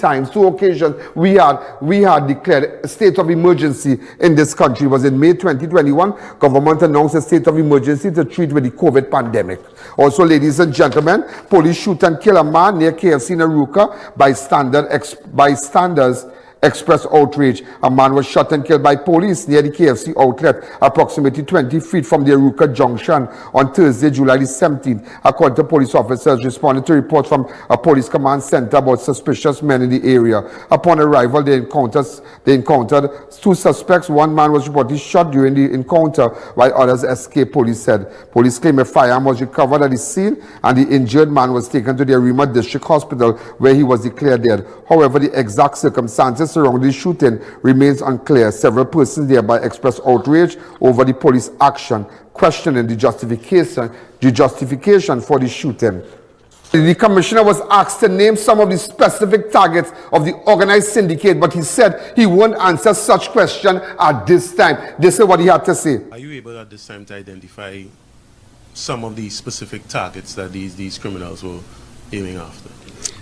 occasions we had declared a state of emergency in this country. It was in May 2021. Government announced a state of emergency to treat with the COVID pandemic. Also, ladies and gentlemen, police shoot and kill a man near KFC in Aruka. Bystanders expressed outrage. A man was shot and killed by police near the KFC outlet, approximately 20 feet from the Aruka Junction on Thursday, July the 17th. According to police officers responded to reports from a police command center about suspicious men in the area. Upon arrival, they encountered two suspects. One man was reportedly shot during the encounter, while others escaped, police said. Police claim a firearm was recovered at the scene, and the injured man was taken to the Arima District Hospital, where he was declared dead. However, the exact circumstances surrounding the shooting remains unclear. Several persons thereby expressed outrage over the police action, questioning the justification for the shooting. The commissioner was asked to name some of the specific targets of the organized syndicate, but he said he won't answer such question at this time. This is what he had to say. Are you able at this time to identify some of the specific targets that these criminals were aiming after?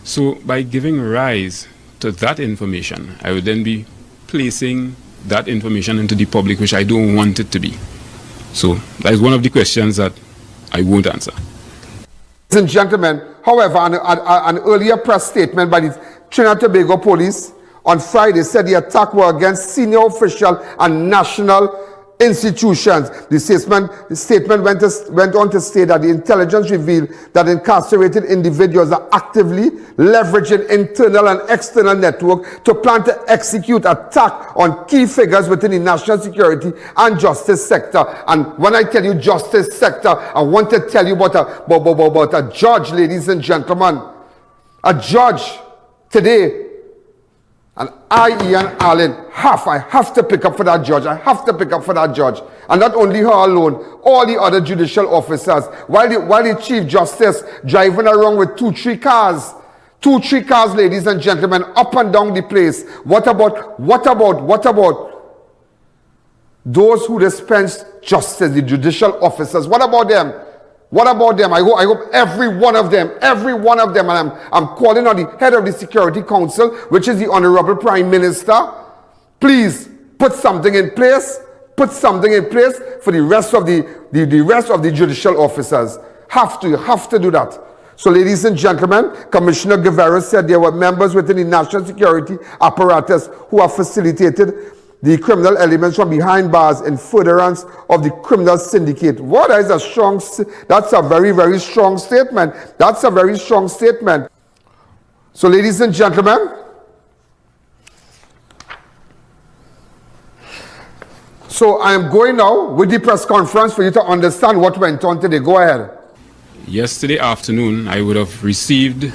So by giving rise to that information, I would then be placing that information into the public, which I don't want it to be. So that is one of the questions that I won't answer. Ladies and gentlemen, however, an earlier press statement by the Trinidad and Tobago Police on Friday said the attack were against senior official and national institutions. The statement went on to state that the intelligence revealed that incarcerated individuals are actively leveraging internal and external network to plan to execute attack on key figures within the national security and justice sector. And when I tell you justice sector, I want to tell you about a judge, ladies and gentlemen. A judge today. And I.A.N. I have to pick up for that judge. I have to pick up for that judge. And not only her alone, all the other judicial officers. While the Chief Justice driving around with 2-3 cars, ladies and gentlemen, up and down the place. What about those who dispense justice, the judicial officers? What about them? What about them? I hope every one of them, and I'm calling on the head of the Security Council, which is the Honorable Prime Minister, please put something in place for the rest of the judicial officers. Have to do that. So, ladies and gentlemen, Commissioner Guevarro said there were members within the national security apparatus who have facilitated the criminal elements from behind bars in furtherance of the criminal syndicate. That's a very, very strong statement. So, ladies and gentlemen, so I am going now with the press conference for you to understand what went on today. Go ahead. Yesterday afternoon, I would have received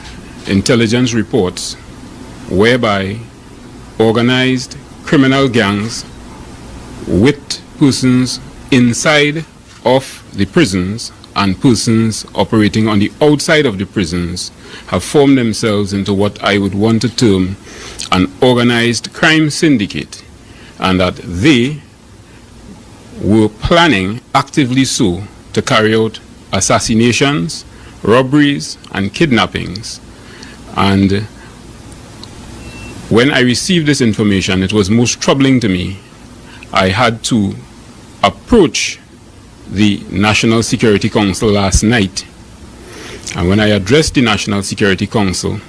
intelligence reports whereby organized criminal gangs with persons inside of the prisons and persons operating on the outside of the prisons have formed themselves into what I would want to term an organized crime syndicate, and that they were planning actively so to carry out assassinations, robberies, and kidnappings. And when I received this information, it was most troubling to me. I had to approach the National Security Council last night. And when I addressed the National Security Council,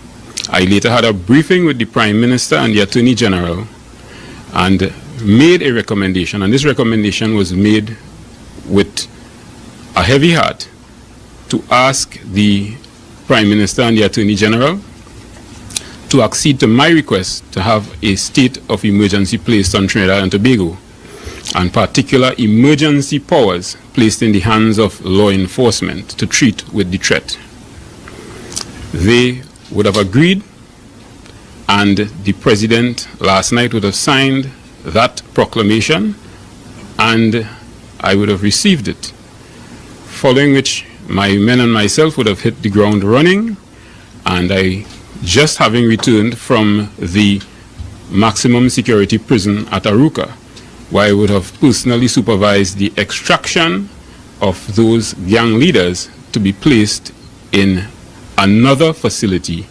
I later had a briefing with the Prime Minister and the Attorney General. and made a recommendation, and this recommendation was made with a heavy heart to ask the Prime Minister and the Attorney General to accede to my request to have a state of emergency placed on Trinidad and Tobago, and particular emergency powers placed in the hands of law enforcement to treat with the threat. They would have agreed, and the President last night would have signed that proclamation, and I would have received it, following which my men and myself would have hit the ground running, and I, just having returned from the maximum security prison at Aruca, where I would have personally supervised the extraction of those gang leaders to be placed in another facility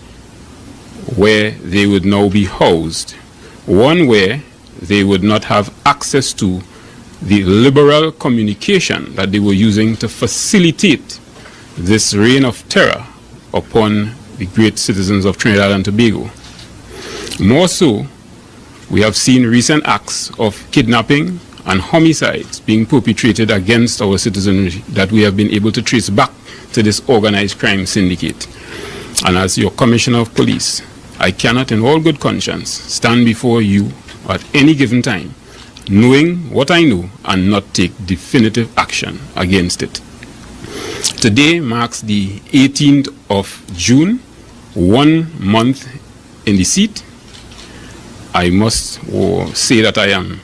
where they would now be housed, one where they would not have access to the liberal communication that they were using to facilitate this reign of terror upon the great citizens of Trinidad and Tobago. More so, we have seen recent acts of kidnapping and homicides being perpetrated against our citizenry that we have been able to trace back to this organized crime syndicate. And as your Commissioner of Police, I cannot in all good conscience stand before you at any given time knowing what I know and not take definitive action against it. Today marks the 18th of June, 1 month in the seat. I must say that I am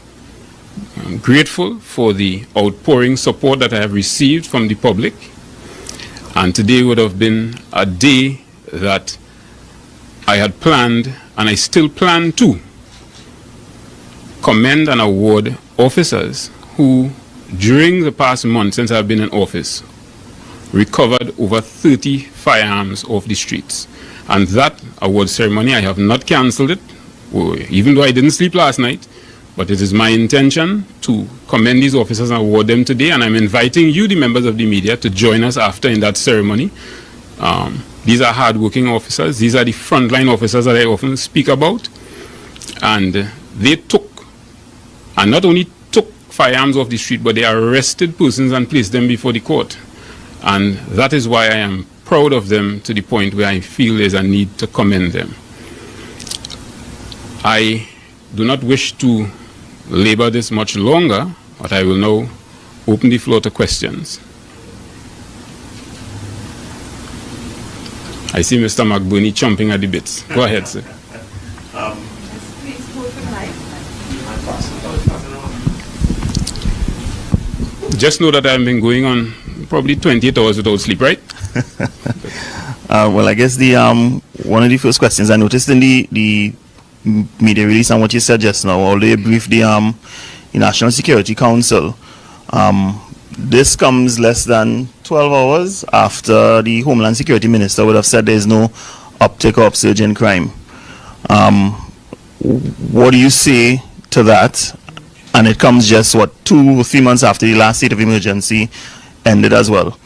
grateful for the outpouring support that I have received from the public, and today would have been a day that I had planned, and I still plan to commend and award officers who, during the past month since I've been in office, recovered over 30 firearms off the streets. And that award ceremony, I have not cancelled it, even though I didn't sleep last night, but it is my intention to commend these officers and award them today, and I'm inviting you, the members of the media, to join us after in that ceremony. These are hard-working officers. These are the frontline officers that I often speak about, and they took, and not only took firearms off the street, but they arrested persons and placed them before the court. And that is why I am proud of them to the point where I feel there's a need to commend them. I do not wish to labor this much longer, but I will now open the floor to questions. I see Mr. McBurney chomping at the bits. Go ahead, sir. Just know that I've been going on probably 28 hours without sleep, right? Well, I guess the one of the first questions I noticed in the media release and what you said just now, although you briefed the National Security Council, this comes less than 12 hours after the Homeland Security Minister would have said there is no uptick or upsurge in crime. What do you say to that? And it comes just, 2 or 3 months after the last state of emergency ended as well.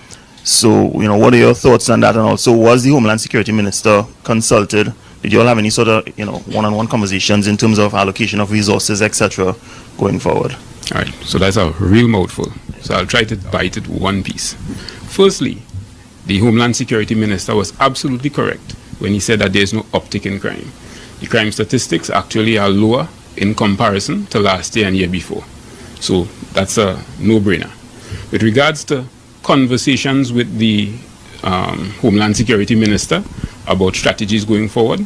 So, what are your thoughts on that? And also, was the Homeland Security Minister consulted? Did you all have any sort of, one-on-one conversations in terms of allocation of resources, etc., going forward? All right, so that's a real mouthful. So I'll try to bite it one piece. Firstly, the Homeland Security Minister was absolutely correct when he said that there's no uptick in crime. The crime statistics actually are lower in comparison to last year and year before. So that's a no-brainer. With regards to conversations with the Homeland Security Minister about strategies going forward,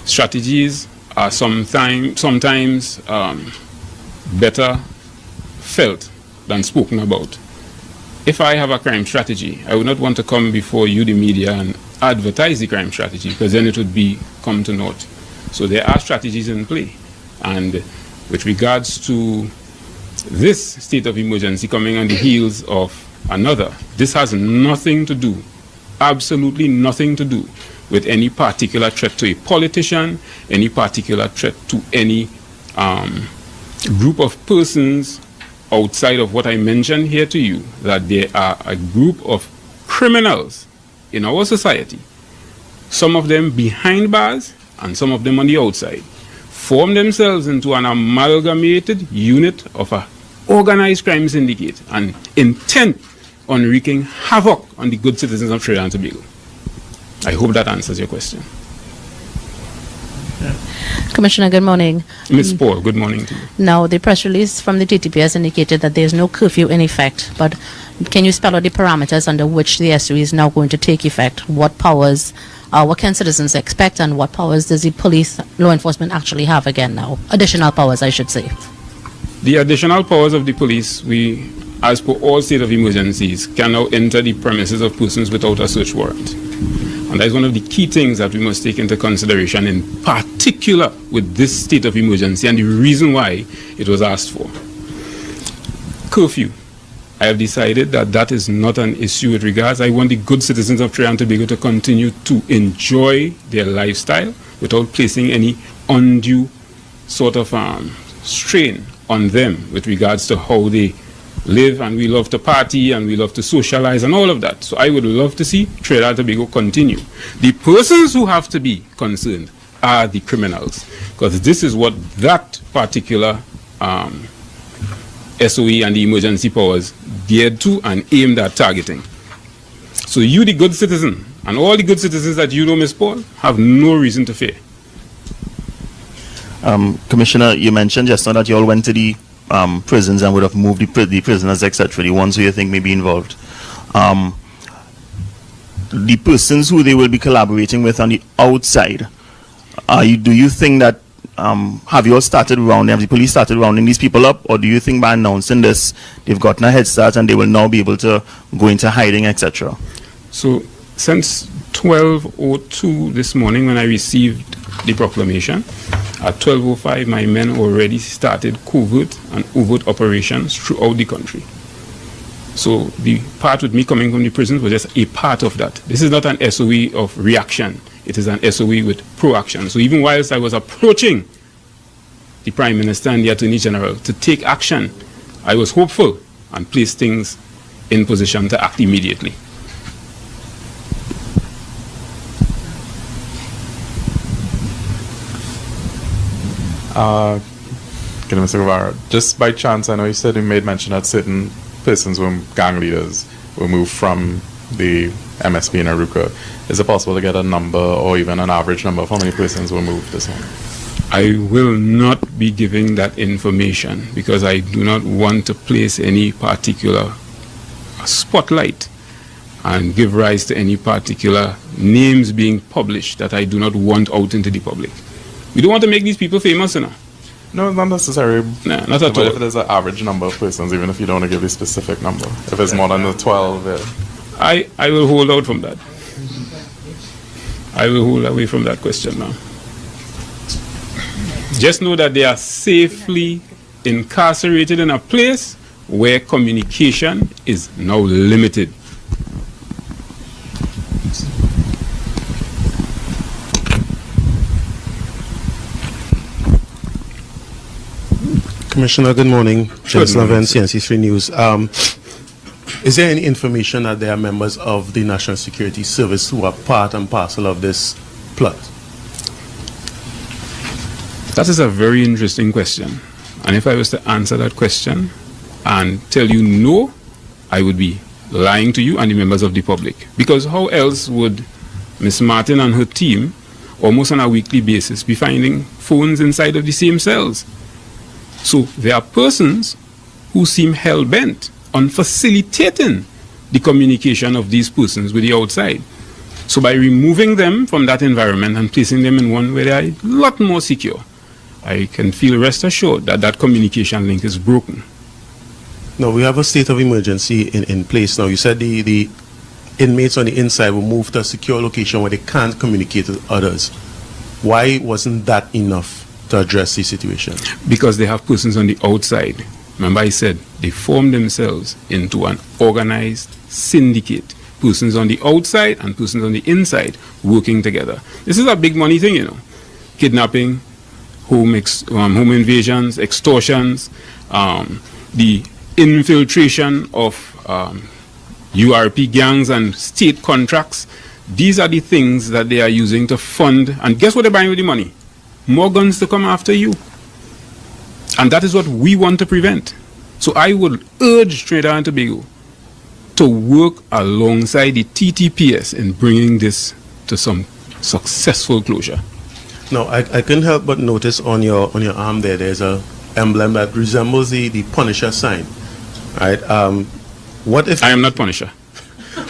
strategies are sometimes better felt than spoken about. If I have a crime strategy, I would not want to come before you, the media, and advertise the crime strategy, because then it would come to naught. So there are strategies in play. And with regards to this state of emergency coming on the heels of another, this has nothing to do, absolutely nothing to do with any particular threat to a politician, any particular threat to any group of persons outside of what I mentioned here to you, that there are a group of criminals in our society, some of them behind bars and some of them on the outside, formed themselves into an amalgamated unit of an organized crime syndicate and intent on wreaking havoc on the good citizens of Trinidad and Tobago. I hope that answers your question. Commissioner, good morning. Ms. Paul, good morning to you. Now, the press release from the TTP has indicated that there is no curfew in effect, but can you spell out the parameters under which the SOE is now going to take effect? What powers, what can citizens expect, and what powers does the police, law enforcement actually have again now? Additional powers, I should say. The additional powers of the police, we, as per all state of emergencies, can now enter the premises of persons without a search warrant. And that is one of the key things that we must take into consideration, in particular with this state of emergency and the reason why it was asked for. Curfew. I have decided that that is not an issue with regards. I want the good citizens of Trinidad and Tobago to continue to enjoy their lifestyle without placing any undue sort of strain on them with regards to how they live, and we love to party and we love to socialize and all of that. So I would love to see Trinidad and Tobago continue. The persons who have to be concerned are the criminals, because this is what that particular SOE and the emergency powers geared to and aimed at targeting. So you, the good citizen, and all the good citizens that you know, Ms. Paul, have no reason to fear. Commissioner, you mentioned just now that you all went to the prisons and would have moved the prisoners, etc., the ones who you think may be involved. The persons who they will be collaborating with on the outside, do you think that, have you all started rounding, have the police started rounding these people up, or do you think by announcing this, they've gotten a head start and they will now be able to go into hiding, etc.? So, since 12:02 this morning when I received the proclamation, at 12:05 my men already started covert and overt operations throughout the country. So the part with me coming from the prison was just a part of that. This is not an SOE of reaction. It is an SOE with proaction. So even whilst I was approaching the Prime Minister and the Attorney General to take action, I was hopeful and placed things in position to act immediately. Mr. Guevarro, just by chance, I know you said you made mention that certain persons were gang leaders were moved from the MSP in Aruca. Is it possible to get a number or even an average number of how many persons were moved this morning? I will not be giving that information because I do not want to place any particular spotlight and give rise to any particular names being published that I do not want out into the public. We don't want to make these people famous, you know. No, not necessarily. No, not at but all. If there's an average number of persons, even if you don't want to give a specific number, if it's more than the 12, I will hold out from that. I will hold away from that question now. Just know that they are safely incarcerated in a place where communication is now limited. Commissioner, good morning. James Laven, CNC3 News. Is there any information that there are members of the National Security Service who are part and parcel of this plot? That is a very interesting question. And if I was to answer that question and tell you no, I would be lying to you and the members of the public. Because how else would Ms. Martin and her team, almost on a weekly basis, be finding phones inside of the same cells? So there are persons who seem hell-bent on facilitating the communication of these persons with the outside. So by removing them from that environment and placing them in one where they are a lot more secure, I can feel rest assured that that communication link is broken. No, we have a state of emergency in place now. You said the inmates on the inside will move to a secure location where they can't communicate with others. Why wasn't that enough to address the situation? Because they have persons on the outside. Remember I said they form themselves into an organized syndicate. Persons on the outside and persons on the inside working together. This is a big money thing, you know. Kidnapping, home invasions, extortions, the infiltration of URP gangs and state contracts. These are the things that they are using to fund. And guess what they're buying with the money? more guns to come after you. And that is what we want to prevent. So I would urge Trinidad and Tobago to work alongside the TTPS in bringing this to some successful closure. Now, I couldn't help but notice on your arm there's a emblem that resembles the Punisher sign, right? What if I am not Punisher?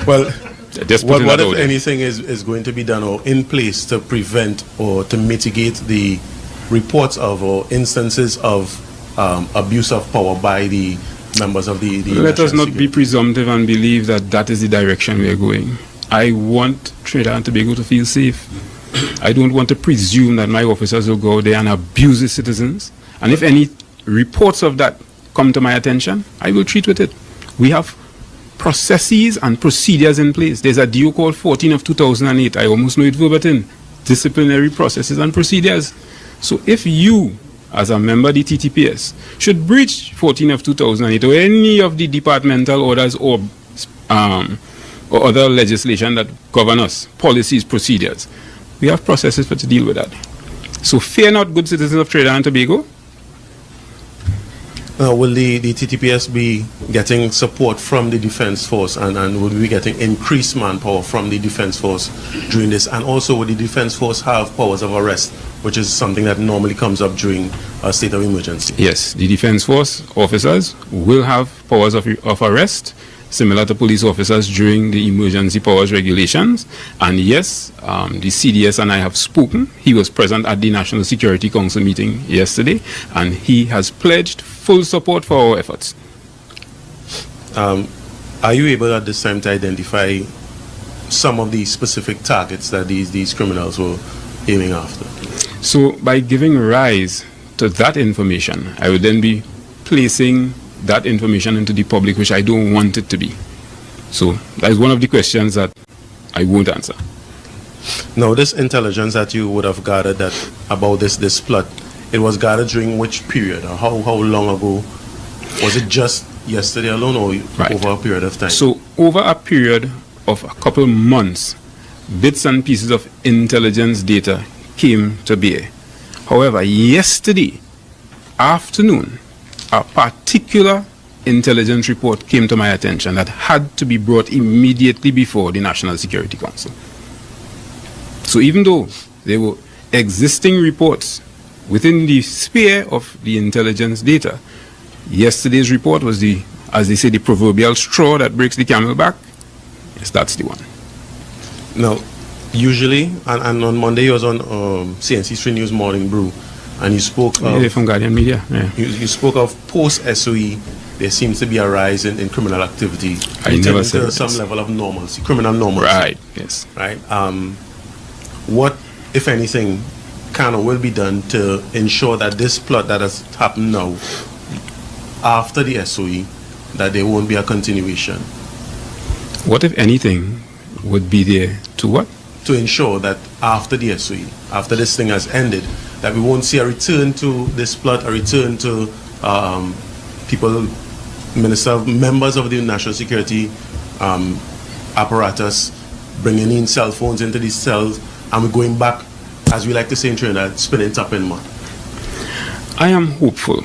Well, what if there. anything is going to be done or in place to prevent or to mitigate the reports of or instances of abuse of power by the members of the Let us not be presumptive and believe that that is the direction we are going. I want Trinidad and Tobago to feel safe. I don't want to presume that my officers will go there and abuse the citizens. And if any reports of that come to my attention, I will treat with it. We have processes and procedures in place. There's a DO called 14 of 2008. I almost know it verbatim. Disciplinary processes and procedures. So if you, as a member of the TTPS, should breach 14 of 2008 or any of the departmental orders or other legislation that govern us, policies, procedures, we have processes to deal with that. So fear not, good citizens of Trinidad and Tobago. Will the TTPS be getting support from the Defense Force and will we be getting increased manpower from the Defense Force during this? And also, will the Defense Force have powers of arrest, which is something that normally comes up during a state of emergency? Yes, the Defense Force officers will have powers of arrest, similar to police officers during the emergency powers regulations. And yes, the CDS and I have spoken. He was present at the National Security Council meeting yesterday, and he has pledged full support for our efforts. Are you able at this time to identify some of the specific targets that these criminals were aiming after? So by giving rise to that information, I would then be placing that information into the public, which I don't want it to be. So that is one of the questions that I won't answer. Now, this intelligence that you would have gathered about this plot, it was gathered during which period? Or how long ago? Was it just yesterday alone or over a period of time? So over a period of a couple months, bits and pieces of intelligence data came to bear. However, yesterday afternoon, a particular intelligence report came to my attention that had to be brought immediately before the National Security Council. So even though there were existing reports within the sphere of the intelligence data, yesterday's report was as they say, the proverbial straw that breaks the camel back. Yes, that's the one. Now, usually, and on Monday you was on CNC3 News Morning Brew, and you spoke of... from Guardian Media, yeah. You spoke of post-SOE, there seems to be a rise in criminal activity. I never said some level of normalcy, criminal normalcy. Right, yes. Right. What, if anything, can or will be done to ensure that this plot that has happened now, after the SOE, that there won't be a continuation? What, if anything, would be there to what? To ensure that after the SOE, after this thing has ended, that we won't see a return to this plot, a return to members of the national security apparatus bringing in cell phones into these cells, and we're going back, as we like to say in Trinidad, spinning top in mud. I am hopeful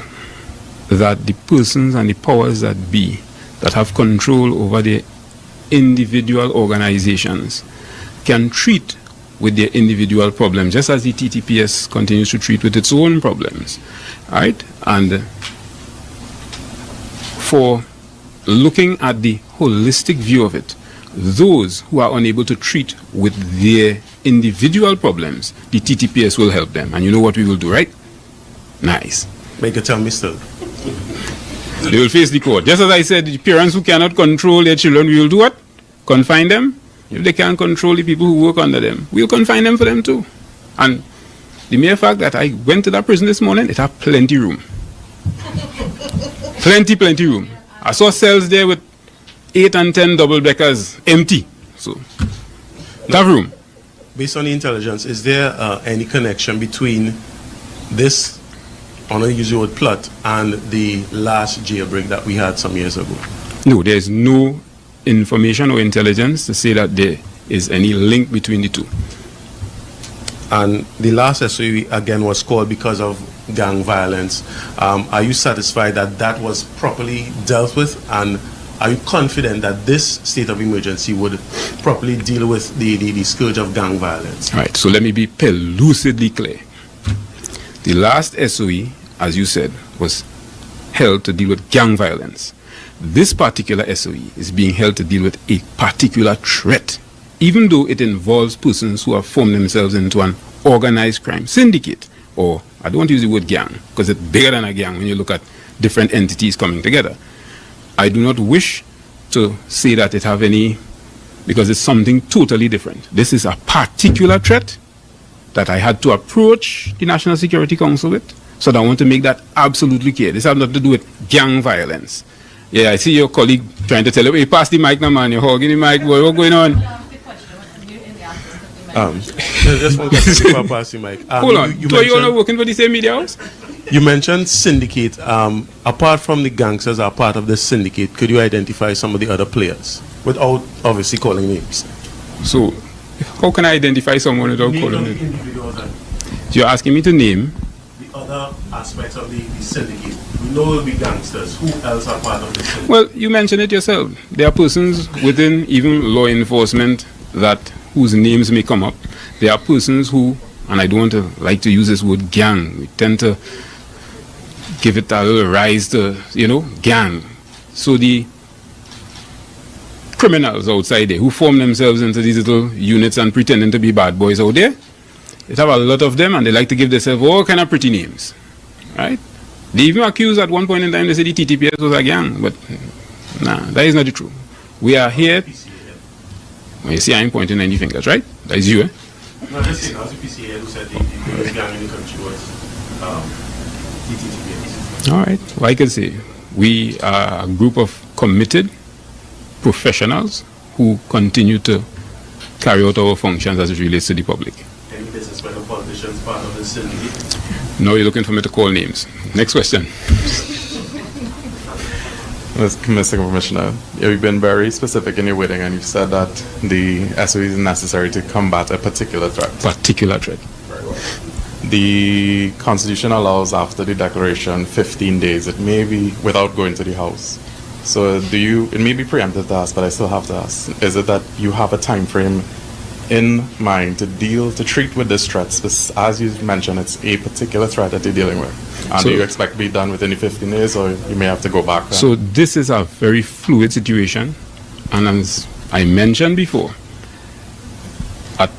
that the persons and the powers that be that have control over the individual organizations can treat with their individual problems, just as the TTPS continues to treat with its own problems, right? And for looking at the holistic view of it, those who are unable to treat with their individual problems, the TTPS will help them. And you know what we will do, right? Nice. Make you tell me still. They will face the court. Just as I said, the parents who cannot control their children, we will do what? Confine them. If they can't control the people who work under them, we'll confine them for them too. And the mere fact that I went to that prison this morning, it had plenty room. plenty room. I saw cells there with 8 and 10 double-deckers empty. So, that room. Based on the intelligence, is there any connection between this, I want to use the word plot, and the last jailbreak that we had some years ago? No, there is no information or intelligence to say that there is any link between the two. And the last SOE again was called because of gang violence. Are you satisfied that that was properly dealt with, and are you confident that this state of emergency would properly deal with the scourge of gang violence? Right, so let me be pellucidly clear. The last SOE, as you said, was held to deal with gang violence. This particular SOE is being held to deal with a particular threat, even though it involves persons who have formed themselves into an organized crime syndicate, or I don't want to use the word gang, because it's bigger than a gang when you look at different entities coming together. I do not wish to say that it have any, because it's something totally different. This is a particular threat that I had to approach the National Security Council with, so I want to make that absolutely clear. This has nothing to do with gang violence. Yeah, I see your colleague trying to tell you, hey, pass the mic now, man, you're hogging the mic, what's going on? Just one question before I pass the mic. Hold on, so you're not working for the same media house? You mentioned syndicate. Apart from the gangsters are part of the syndicate, could you identify some of the other players without obviously calling names? So, how can I identify someone without calling names? So you're asking me to name the other aspects of the syndicate. We know will be gangsters. Who else are part of the syndicate? Well, you mentioned it yourself. There are persons within even law enforcement that whose names may come up. There are persons who, and I don't want to like to use this word gang, we tend to give it a little rise to, gang. So the criminals outside there who form themselves into these little units and pretending to be bad boys out there, they have a lot of them and they like to give themselves all kind of pretty names, right? They even accused at one point in time, they said the TTPS was a gang, but nah, that is not the truth. We are here. Well, you see, I'm pointing any fingers, right? That is you, eh? No, just saying, as the PCA who said the biggest gang in the country was TTPS. All right. Well, I can say we are a group of committed professionals who continue to carry out our functions as it relates to the public. Any disrespectful politicians part of the syndicate? No, you're looking for me to call names. Next question. Mr. Commissioner, you've been very specific in your wording, and you've said that the SOE is necessary to combat a particular threat. Particular threat. Very well. The Constitution allows after the declaration 15 days. It may be without going to the House. So it may be preemptive to ask, but I still have to ask, is it that you have a time frame in mind to treat with this threat? As you mentioned, it's a particular threat that you're dealing with. And do you expect to be done within the 15 days, or you may have to go back? So this is a very fluid situation, and as I mentioned before, at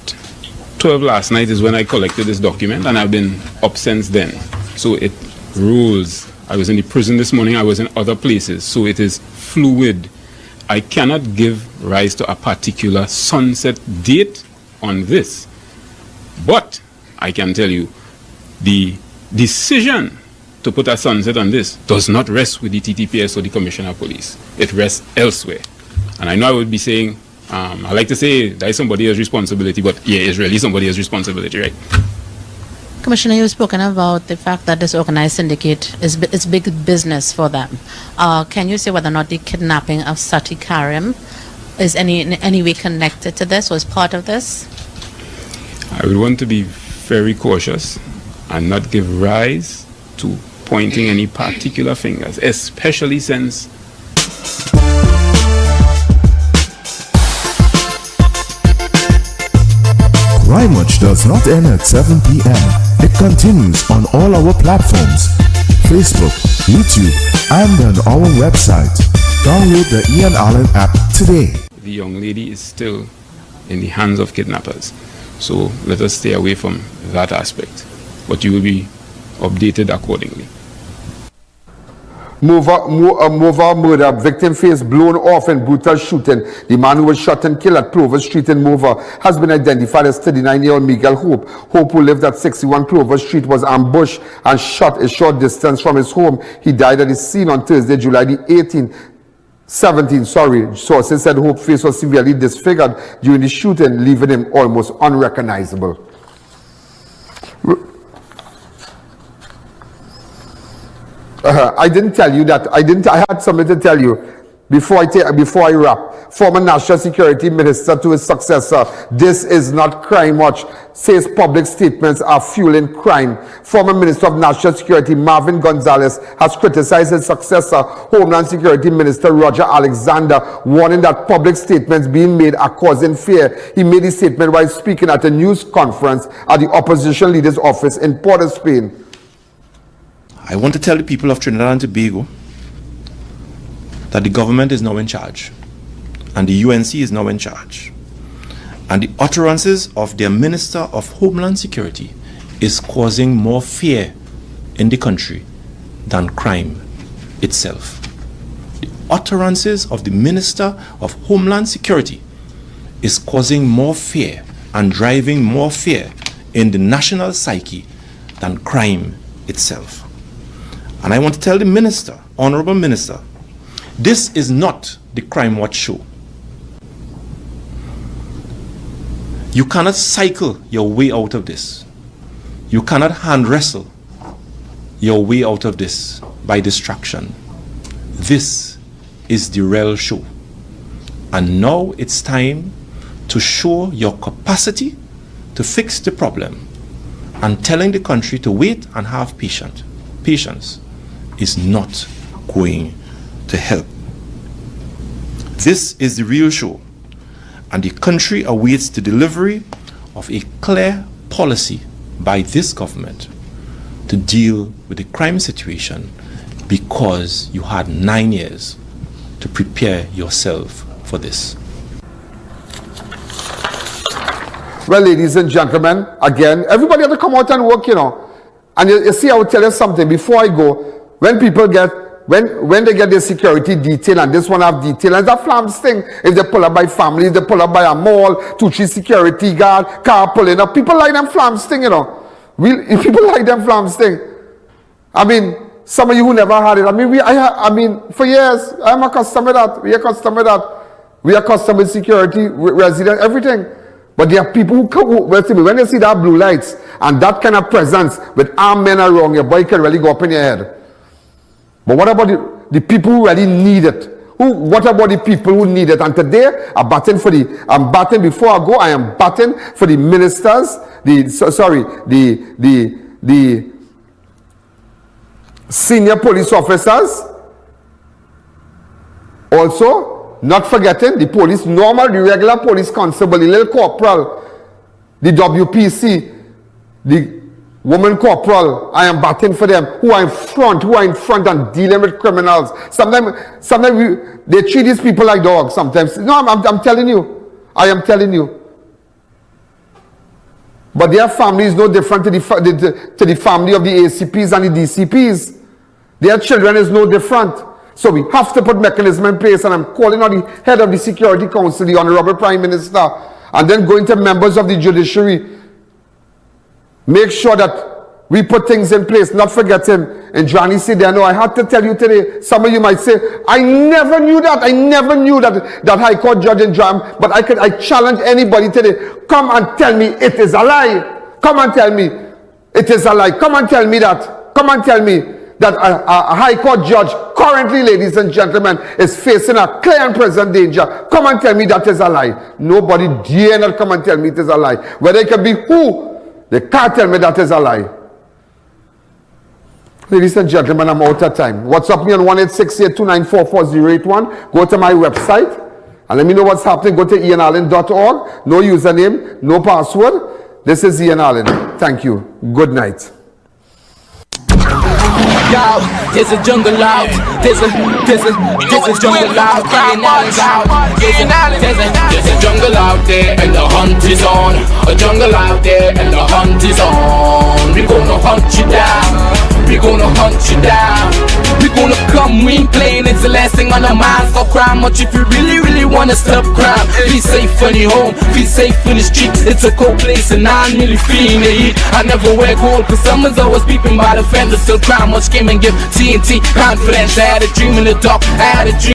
12 last night is when I collected this document, and I've been up since then. So it rolls. I was in the prison this morning, I was in other places, so it is fluid. I cannot give rise to a particular sunset date on this, but I can tell you the decision to put a sunset on this does not rest with the TTPS or the Commissioner of Police. It rests elsewhere. And I know I would be saying, I like to say that is somebody else's responsibility, but yeah, it's really somebody else's responsibility, right? Commissioner, you've spoken about the fact that this organized syndicate is big business for them. Can you say whether or not the kidnapping of Sati Karim is in any way connected to this or is part of this? I would want to be very cautious and not give rise to pointing any particular fingers, especially since Crime Watch does not end at 7 p.m. It continues on all our platforms, Facebook, YouTube, and on our website. Download the I.A.N app today. The young lady is still in the hands of kidnappers. So let us stay away from that aspect. But you will be updated accordingly. Mova murder. Victim face blown off in brutal shooting. The man who was shot and killed at Clover Street in Mova has been identified as 39-year-old Miguel Hope. Hope, who lived at 61 Clover Street, was ambushed and shot a short distance from his home. He died at the scene on Thursday, July the 17th. Sources said Hope's face was severely disfigured during the shooting, leaving him almost unrecognizable. I didn't tell you that. I had something to tell you before I wrap. former National Security Minister to his successor. This is not crime watch. Says public statements are fueling crime. Former Minister of National Security Marvin Gonzalez has criticized his successor, Homeland Security Minister Roger Alexander, warning that public statements being made are causing fear. He made his statement while speaking at a news conference at the opposition leader's office in Port of Spain. I want to tell the people of Trinidad and Tobago that the government is now in charge and the UNC is now in charge. And the utterances of their Minister of Homeland Security is causing more fear in the country than crime itself. The utterances of the Minister of Homeland Security is causing more fear and driving more fear in the national psyche than crime itself. And I want to tell the Minister, Honorable Minister, this is not the Crime Watch show. You cannot cycle your way out of this. You cannot hand wrestle your way out of this by distraction. This is the real show. And now it's time to show your capacity to fix the problem. And telling the country to wait and have patience is not going to help. This is the real show, and the country awaits the delivery of a clear policy by this government to deal with the crime situation, because you had 9 years to prepare yourself for this. Well, ladies and gentlemen, again, everybody had to come out and work, you know. And you see, I will tell you something before I go. When people get, when they get their security detail, and this one have detail, and it's a flams thing. If they pull up by families, they pull up by a mall, 2-3 security guard, car pulling up. People like them flams thing, you know. If people like them flams thing. I mean, some of you who never had it. I mean, for years, I'm accustomed to that. We are accustomed to that. We are accustomed with security, resident, everything. But there are people who when they see that blue lights and that kind of presence with armed men around, your boy can really go up in your head. But what about the people who really need it? What about the people who need it? And today, I'm batting before I go, I am batting for the ministers, the senior police officers. Also, not forgetting the police, the regular police constable, the little corporal, the WPC, the woman corporal. I am batting for them, who are in front and dealing with criminals. Sometimes they treat these people like dogs sometimes. No, I'm telling you. I am telling you. But their family is no different to the family of the ACPs and the DCPs. Their children is no different. So we have to put mechanism in place, and I'm calling on the head of the Security Council, the Honorable Prime Minister, and then going to members of the judiciary. Make sure that we put things in place, not forgetting. And Johnny said, I know I had to tell you today, some of you might say, I never knew that High Court judge in Jam, but I challenge anybody today, come and tell me it is a lie. Come and tell me it is a lie. Come and tell me that. Come and tell me that a High Court judge currently, ladies and gentlemen, is facing a clear and present danger. Come and tell me that is a lie. Nobody dare not come and tell me it is a lie. Whether it can be who, they can't tell me that is a lie. Ladies and gentlemen, I'm out of time. WhatsApp me on 1-868-294-4081. Go to my website and let me know what's happening. Go to ianalleyne.org. No username, no password. This is Ian Allen. Thank you. Good night. Yo, there's a jungle out. There's a jungle out. There's a jungle out there and the hunt is on. A jungle out there and the hunt is on. We gonna hunt you down. We gonna hunt you down. We gonna come, we ain't playing. It's the last thing on our minds. Stop crime much if you really wanna stop crime. Be safe in your home, be safe in the streets. It's a cold place and I'm really feeling the heat. I never wear gold cause someone's always peeping by the fence. Still crime much came and give TNT confidence. I had a dream in the dark, I had a dream.